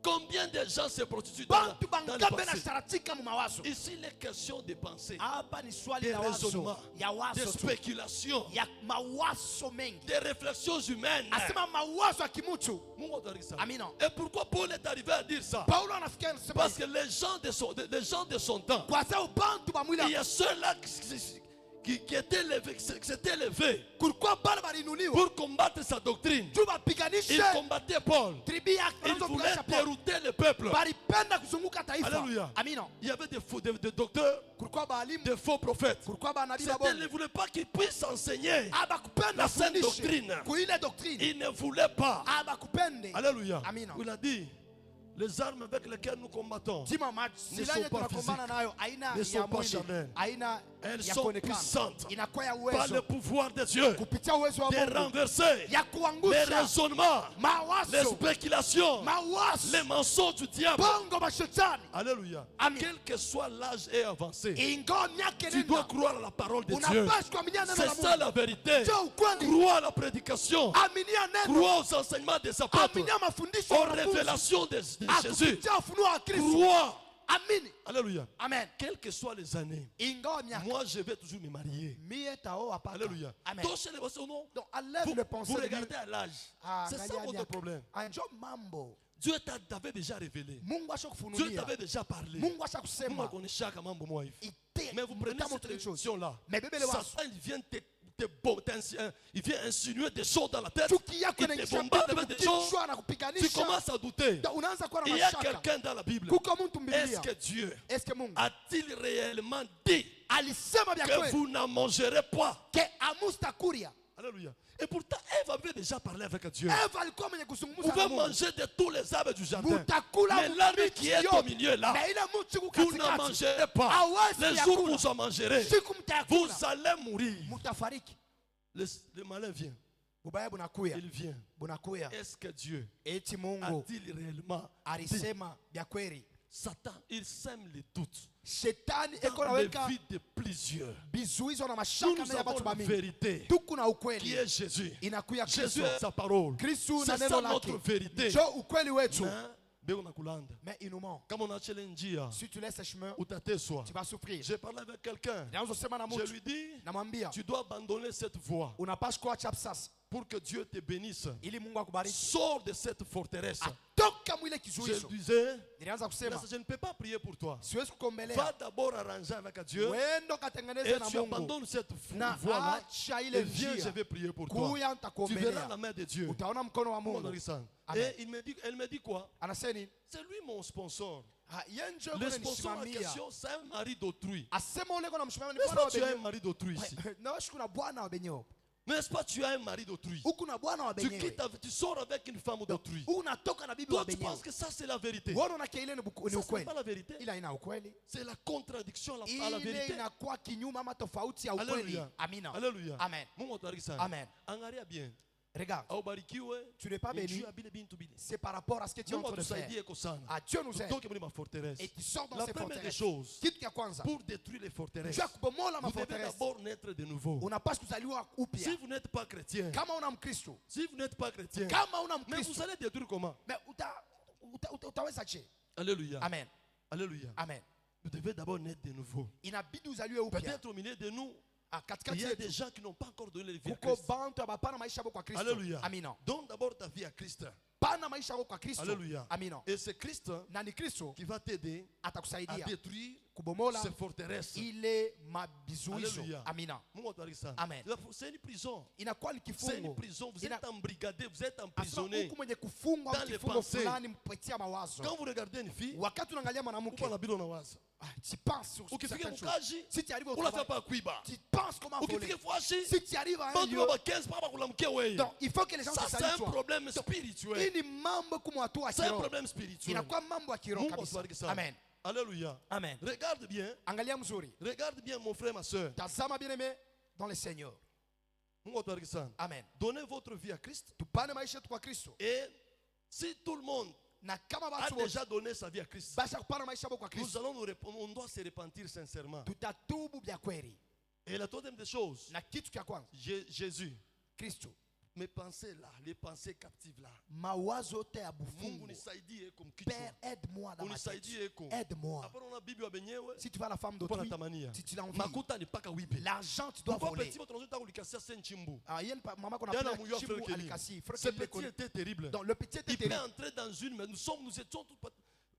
Combien de gens se prostituent dans Bantu les bangapi pensées? wanasharatika mu mawazo. Ici, les questions de pensée, Hapa ni swali des la wazo, raisonnements, ya des wazo tu, spéculations, ya mawazo mengi. des réflexions humaines. Asema mawazo ya kimutu. Mungu atubariki sana. Amina. Et pourquoi Paul est arrivé à dire ça? Paulo anafikia anasema Parce que les gens de son temps, kwa sababu bantu ba mwili il y a ceux-là qui étaient levés, qui s'étaient levés kulikuwa bale baliinuliwa pour combattre sa doctrine. juu bapiganishe Ils combattaient Paul. tribi yake Ils voulaient wanazopiganisha Paulo. dérouter le peuple. Balipenda kuzunguka taifa. Alléluia. Amina. Il y avait des docteurs, Kulikuwa baalimu, des faux prophètes. kulikuwa banabii Ils babongo. ne voulaient pas qu'ils puissent enseigner Abakupenda la sainte kufundishe doctrine. kuile doctrine. Ils ne voulaient pas. Abakupende. Alléluia. Amina. Il a dit, les armes avec lesquelles nous combattons, Tima Ne silaha sont yetu pas tunakombana nayo aina Ne sont ya pas mwili, charnelles. aina elles ya sont kuonekana, puissantes inakuwa ya par uwezo le pouvoir de Dieu kupitia uwezo wa de Mungu renverser ya les kuangusha raisonnements, les mawazo, spéculations, mawazo, les mensonges du diable. bongo mashetani. Alléluia. Amen. Quel que soit l'âge et avancé, Ingawa miaka tu dois nenda, croire à la parole de Dieu. unapaswa kuaminia neno C'est la ça Mungu. la vérité. Ndio ukweli. Crois à la prédication. Aminia neno, Crois aux enseignements des apôtres. aminia mafundisho Aux ya wanafunzi. révélations de Jésus. Akupitia ufunuo wa Kristo. Crois. Amini. Alléluia. Amen. Quelles que soient les années, Ingawa miaka moi je vais toujours me marier. mie taoa paka. Alléluia. Amen. Donc, chez les personnes, non, Donc enlève vous, le pensée vous de regardez à l'âge. C'est ça angalia votre miaka. problème. Anjo mambo. Dieu t'avait déjà révélé. Mungu Dieu ashakufunulia. t'avait déjà parlé. Mungu Vous ashakusema. connaissez chaque membre moi. Ite- Mais vous prenez Mtamu cette tele chose. réflexion-là. Mais bébé le wazo. Satan, il vient il vient insinuer des choses dans la tête. Chuki yako Il te inaingisha bombarde vitu avec des choses. kichwa na Tu kupiganisha. commences à douter. Da unaanza kuwa na Il y a mashaka. quelqu'un dans la Bible. Kuko mtu Est-ce Biblia. que Dieu Est-ce que Mungu a-t-il réellement dit alisema vya que kweli vous n'en mangerez pas? ke amustakuria? Alléluia. Et pourtant, Ève avait déjà parlé avec Dieu. Eva alikuwa mwenye Vous kuzungumza na pouvez Mungu. manger de tous les arbres du jardin. Mutakula Mais l'arbre qui est au yote. milieu là, Na ile mti uko vous n'en katikati. mangerez pas. Hawezi Les yakula. jours où vous en mangerez, Siku vous mtayakula. allez mourir. Mutafariki. Le malin vient. Bubaya bunakuya. Il vient. Bunakuya. Est-ce que Dieu Eti Mungu a-t-il réellement dit? alisema vya kweli. Satan, il sème les doutes Shetani eko dans les naweka vies de plusieurs. bizuizo na Nous, mashaka nous mbele ya avons watu la bamingi. vérité Tuko na qui ukweli. est Jésus. Inakuya Jésus Kristo. est sa parole. Kristo na C'est neno ça lake. notre vérité. Jo ukweli wetu. Hein? Bego nakulanda. Mais inuma. Kama unachele njia Si tu laisses ce chemin, utateswa. tu vas souffrir. J'ai parlé avec quelqu'un. Naanza na Je mtu. lui dis, Namwambia, tu dois abandonner cette voie unapaswa kuacha sasa pour que Dieu te bénisse. ili Mungu akubariki. Sors de cette forteresse. Toka mwile Je kizuizo. disais, Nilianza kusema, je ne peux pas prier pour toi. siwezi Va kukombelea. d'abord arranger avec Dieu Wendo et katengeneze na tu Mungu. abandonnes cette Na voie-là acha et ile viens, je njia. vais prier pour toi. Kuya Tu verras nitakuombelea. la main de Dieu. Utaona mkono wa Mungu Mungu. anarisana. Amen. Et elle me dit quoi? Anasema nini? C'est lui mon sponsor. Yeye ndio Le yule sponsor en nisimamia. question, c'est un mari d'autrui. Asema ule kuna mshimamia ni N'est-ce bwana pas wa tu as un benyewe. mari d'autrui ici? Na wewe kuna bwana wa benyewe. N'est-ce pas tu as un mari d'autrui? Huku na bwana wa Tu benyewe. tu sors avec une femme d'autrui. Unatoka na bibi wa Toi, tu benyewe. penses que ça c'est la vérité. Wewe unaona ile ni Ça, ce n'est ukweli. pas la vérité. Ila ina ukweli. C'est la contradiction à la Ile vérité. inakuwa kinyume ama tofauti ya ukweli. Alléluia. Amina. Alléluia. Amen. Mungu atubariki sana. Amen. Angalia bien. Regarde, Aubarikiwe. tu n'es pas béni. Dieu abile bintu bile. C'est par rapport à ce que tu es en Mungu train de faire. atusaidie kwa sana. Ah, Dieu nous aide. Tutoke mwa forteresse. Et tu sors dans La ces première des forteresses. choses, Kitu ya kwanza. pour détruire les forteresses, Juu ya kubomola vous devez maforteresse. d'abord naître de nouveau. Unapaswa kuzaliwa Si upya. vous n'êtes pas chrétien, Kama una Mkristo. si vous n'êtes pas chrétien, Kama una mais vous Mkristo. allez détruire comment? Mais utaweza je? Alléluia. Amen. Alléluia. Amen. Vous devez d'abord naître de nouveau. Inabidi uzaliwe upya. Peut-être au milieu de nous, Ah, il katikati y a yetu des gens qui n'ont pas encore donné le vie à kuko Christ. bantu abapana maisha yabo kwa Kristo. Alléluia. Amina. Donne d'abord ta vie à Christ. Pana maisha yako kwa Kristo. Alléluia. Amina. Et c'est Christ Na ni Kristo qui va t'aider à atakusaidia détruire kubomola ces forteresses. ile mabizuizo. Alléluia. Amina. Mungu atubariki sana. Amen. C'est une prison. Inakuwa ni C'est une kifungo. prison. Vous Ina- êtes embrigadé, vous êtes Asema emprisonné. huku mwenye kufungwa Dans les kifungo pensées. fulani mpetia mawazo. Quand vous regardez une fille, Wakati unaangalia uko mwanamke, na bilo unawaza. tu penses sur Ukifika certaines choses. mkaji, Si tu arrives au unafaa travail, pa kuiba. tu penses comment voler. Ukifika fwashi, Si tu arrives à un bantu lieu, ba 15 pa kulamkia wewe. donc il faut que les gens Ça te c'est saluent un toi. problème spirituel. Hii ni mambo kama watu wa C'est un kiroho. problème spirituel. Inakuwa mambo ya kiroho Mungu kabisa. atubariki sana. Amen. Alléluia. Amen. Regarde bien. Angalia mzuri. Regarde bien mon frère, ma soeur. Tazama bien-aimé dans le Seigneur. Mungu atubariki sana. Amen. Donnez votre vie à Christ. Tupane maisha yetu kwa Kristo. Et si tout le monde Na kama a watu wote déjà donné sa vie à Christ, basha kupana maisha yao kwa nous Kristo, allons on doit se repentir sincèrement. tutatubu vya kweli. Et la troisième des choses, Na kitu cha kwanza, Jésus, Kristo. mes pensées là, les pensées captives là. Mawazo yote ya Mungu bufungu. nisaidie comme kichwa. Père, aide-moi dans ma tête. Unisaidie eko. Aide-moi. Après on a Bible benyewe. Si tu vas à la femme Pour d'autrui, la tamania. si tu l'as envie, Makuta ni paka wipe. l'argent tu dois Pourquoi voler. petit votre nzota ulikasia senchimbu. Ah, il y a une maman qu'on Il y a un appelle amouilleur frère Chimou Kelly. Alikasi. Frère Ce Kelly le petit connaît. était terrible. Donc le petit était Il peut terrible. entrer dans une, mais nous étions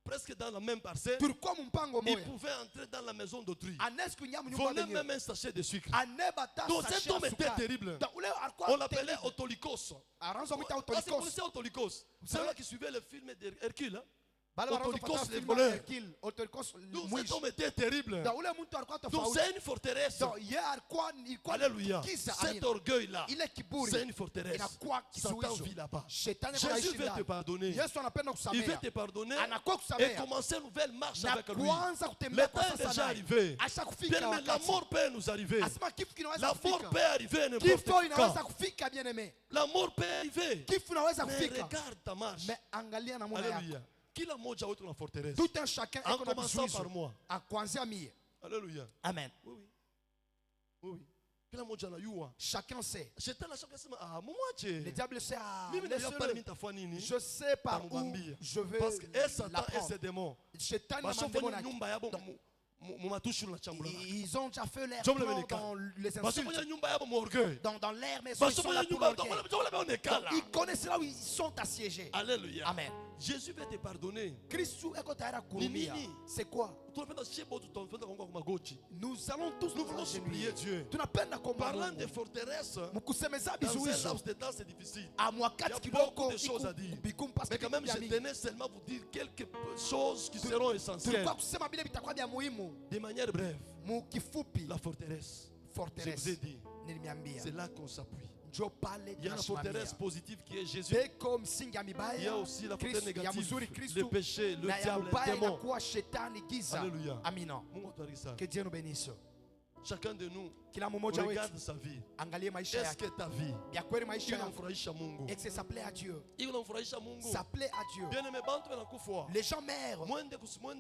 presque dans la même parcelle. Turkuwa mpango Il moya. pouvait entrer dans la maison d'autrui. Anes kuingia mnyumba Voler mwenyewe. même un sachet de sucre. Anebata Donc sachet cet homme ya était sukari. terrible. Donc ule alikuwa On l'appelait terrible. Autolycos. Aranzo mwita Ah, c'est Autolycos. policier Autolycos. C'est savez- là qui suivait le film d'Hercule. Hein? Bale wanaanza Autolycos, kupata les film ya voleurs. Hercule. Autolycos Donc cet mwishi. homme était terrible. Donc ule mtu alikuwa Donc tofauti. c'est une forteresse. Donc yeye alikuwa Alléluia. kisa, Cet amina. orgueil-là, Ile kiburi c'est une forteresse. inakuwa Satan kizuizo. vit là-bas. Shetani Jésus anaishi veut te ndani. pardonner. Yesu anapenda Il veut kusamehe. te pardonner Anakuwa et kusamehe. commencer une nouvelle marche Na avec lui. kuanza Le kutembea temps kwa est sasa déjà naye. arrivé. Ashakufika Bien, mais la wakati. mort peut nous arriver. Asema kifo kinaweza La mort kufika. peut arriver n'importe Kifo inaweza quand. kufika bien aimé. La mort peut arriver. Kifo inaweza Mais kufika. regarde ta marche. Mais angalia namna yako. Alléluia. Kila mmoja wetu na forteresse. Tout un chacun En eko na commençant vizuizo. par moi. A kuanzia mie. Alléluia. Amen. Oui, oui. Oui, oui. Kila mmoja anayua. Chacun sait. Shetani anasema Le mumwache. diable sait, ah, Mimi najua pale laisse-le. nitafanya nini? Je sais par où Tamwambia. je vais Parce que Satan et l'apprendre. ses démons. Shetani na Bashofanya mademoni nyumba yabo mu matushulu na chambula. ils ont déjà fait leur Jombe plan lemeneka. dans les Bashofanya insultes. nyumba yabo mu orgueil. Dans l'air, mais ils sont là Bashofanya pour nyumba l'orgueil. yabo jombe lemeneka. Ils connaissent là où ils sont assiégés. Alléluia. Amen. Jésus veut te pardonner. Kristo eko tayari kurumia. Nini? C'est quoi? Tunapenda shebo tutafanya kwa magoti. Nous allons tous Nous voulons supplier Dieu. tunapenda kuomba Parlant Mungu. des forteresses, Mkusemeza dans un bizuizo laps de temps c'est difficile. a Il y mwakati a kidogo beaucoup de choses à dire. bigumu parce que Mais quand même, je vitu vya mingi. tenais seulement vous dire quelques choses qui seront essentielles. Tulikuwa kusema vile vitakuwa vya muhimu De manière brève, mukifupi. la forteresse, je vous ai Forteresse dit, nilimiambia c'est là qu'on s'appuie. njo pale Il y a la tunasimamia. forteresse positive qui est Jésus. Beko msingi ya Il y a mibaya aussi la Kristo- forteresse ya mzuri négative, Kristo le péché, le na ya diable, les ubaya démons. inakuwa shetani giza. Alléluia. Amina. Mungu atubariki sana. Que Dieu nous bénisse. Chacun de nous Kila mmoja wetu regarde sa vie. angalie maisha Est-ce yake. que ta vie Ya kweli maisha yako inamfurahisha Mungu? et que ça plaît à Dieu. Inamfurahisha Mungu. Ça plaît à Dieu. Bien aimé, bantu wanakufa. Les gens meurent. Mwende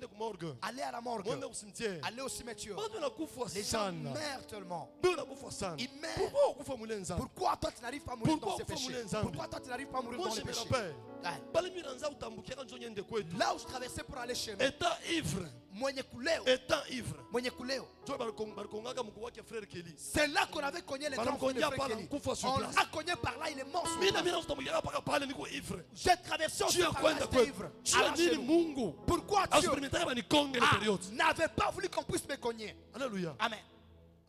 kumorgue. Allez à la morgue. Mwende kusimtiere. Allez au cimetière. Bantu wanakufa Les gens sana. meurent tellement. Mbona unakufa sana? Ils meurent. Pourquoi ukufa mule nzambe? Pourquoi toi tu n'arrives pas à mourir Pourquoi dans ces vous faites péchés? mourir nzambe? Pourquoi toi tu n'arrives pas à mourir Moi dans je les me péchés? rappelle. Ouais. Pale miranza utambukira njo nyende kwetu. Là où je traversais pour aller chez nous. Étant ivre. Mwenye kuleo. Étant ivre. Mwenye kuleo. Jo barikongaka mkuu wake frère Kelly. C'est là qu'on avait cogné les Bana grands frères de mkonya Frère pala Kelly. mkufa sur On place. l'a cogné par là, il est mort sur Mina place. mina utambukira paka pale niko ivre. J'ai traversé Tu aussi as par kwenda là, j'étais kwetu. ivre. Tu as Alors chez nini nous. Mungu? Pourquoi Dieu Asupermitaka banikonge ile période. n'avait pas voulu qu'on puisse me cogner? Alléluia. Amen.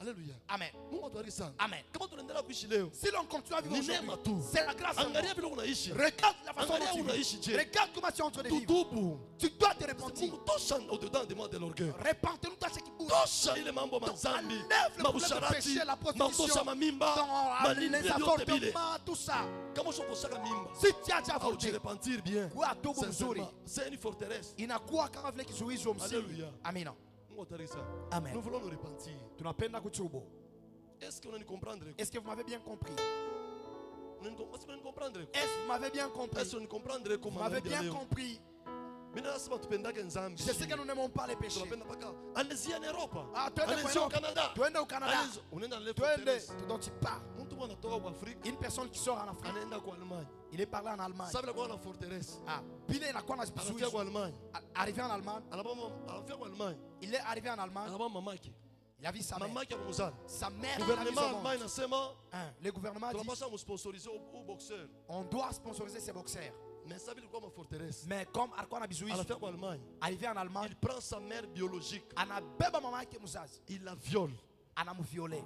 Alléluia. Amen. Mungu atubariki sana. Amen. Kama tunaendelea kuishi leo. Si l'on continue à vivre Ni neema tu. aujourd'hui, c'est la grâce de Dieu. Angalia vile unaishi. Regarde la façon Angalia dont tu unaishi, vis. je. Regarde comment tu es en train de vivre. Tutubu. Tu dois te repentir. Mungu tosha au-dedans de moi de l'orgueil. Repentez-nous dans ce qui bouge. Tosha ile mambo mazambi. Enlève le problème du Mabusharati. péché, la prostitution, Matosha mamimba. dans Manini les vyote vile. avortements, tout ça. Kama ushakosaka mimba. Si tu as déjà Au avorté, repentir bien. kwa tubu mzuri, Sincèrement, c'est une forteresse. inakuwa kama vile kizuizi wa msingi. Alléluia. Amina. Mungu atubariki sana. Amen. Nous voulons nous repentir. Tunapenda kutubu. Est-ce qu'on nous comprendre? Est-ce que vous m'avez bien compris? Est-ce qu'on nous comprendre? Est-ce que vous m'avez bien compris? Est-ce qu'on nous comprendre Vous comment m'avez on bien leo? compris. Mimi nasema tupendake nzambi. Je sais que nous n'aimons pas les péchés. Tunapenda paka. Allez-y en Europe. Ah, twende Allez-y kwa au Canada. Twende au Canada. Allez-y. Unaenda na Twende forteresse. dont tu pars. Mtu Mtu anatoka kwa Afrika Une personne qui sort en Afrique, anaenda kwa Allemagne. il est parlé en Allemagne. Sasa kwa na forteresse. Ah, Bile inakuwa na Anafika kwa vizuizi. Allemagne. Arrivé en Allemagne, Anafika kwa Allemagne. il est arrivé en Allemagne, Anabeba mamake. il a vu sa mère. Mamake akamzala. Sa mère, il a vu Gouvernement son monde. Allemagne nasema Le gouvernement dit tunapaswa msponsoriser au boxeur. on doit sponsoriser ces boxeurs. Mais ça veut dire quoi ma forteresse? Mais comme alikuwa na vizuizi, Anafika kwa Allemagne. arrivé en Allemagne, Il prend sa mère biologique. anabeba mama yake mzazi, Il la viole. anamviole.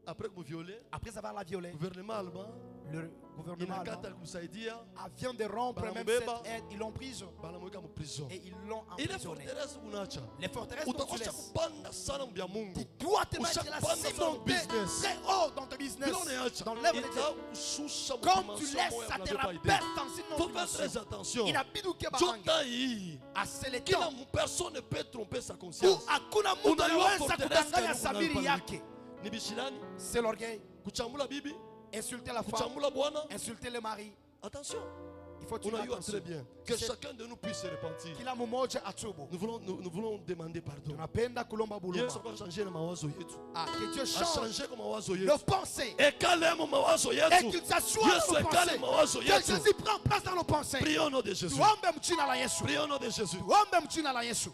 Après que vous violez, Après avoir la violée, le gouvernement allemand, le gouvernement allemand inakata kumsaidia, vient de rompre même Banamubeba. cette aide, ils l'ont prise banamweka en prison. et ils l'ont Ile emprisonné. forteresse unacha. Les forteresses dont tu Utakosha laisses, kupanda sana mbya Mungu. tu dois te mettre là, Ushapanda si sana monter business. très haut dans ton business, Bila unayacha. dans l'œuvre de Dieu. Itakushusha Comme tu mdimension laisses, moya ça te mnavyo pa idea. rappelle dans une Faut autre faire très dimension. attention. Inabidi ukebarange. Jota hii. Ah, c'est le Kila temps personne ne peut tromper sa où conscience. hakuna mtu Unajua anaweza forteresse kudanganya karibu sabiri unayopanda. yake. Ni bishilani, C'est l'orgueil. kuchambula bibi, Insulter la femme, kuchambula bwana. insulter le mari. Attention. Il faut On tirer a eu attention. très bien. Que C'est- chacun de nous puisse se repentir. Kila mmoja atubu. Nous voulons demander pardon. Tunapenda kulomba Yesu buluma. kwa changer na mawazo yetu. Ah, que Dieu A change changer kwa mawazo nos yetu. pensées Ekalemo mawazo et yetu. qu'il s'assoie Yesu dans nos ekale pensées. mawazo Que yetu. Jésus prend place dans nos pensées. Prions au nom de Jésus. Tuombe mchina la Yesu. Prions au nom de Jésus. Tuombe mchina la Yesu.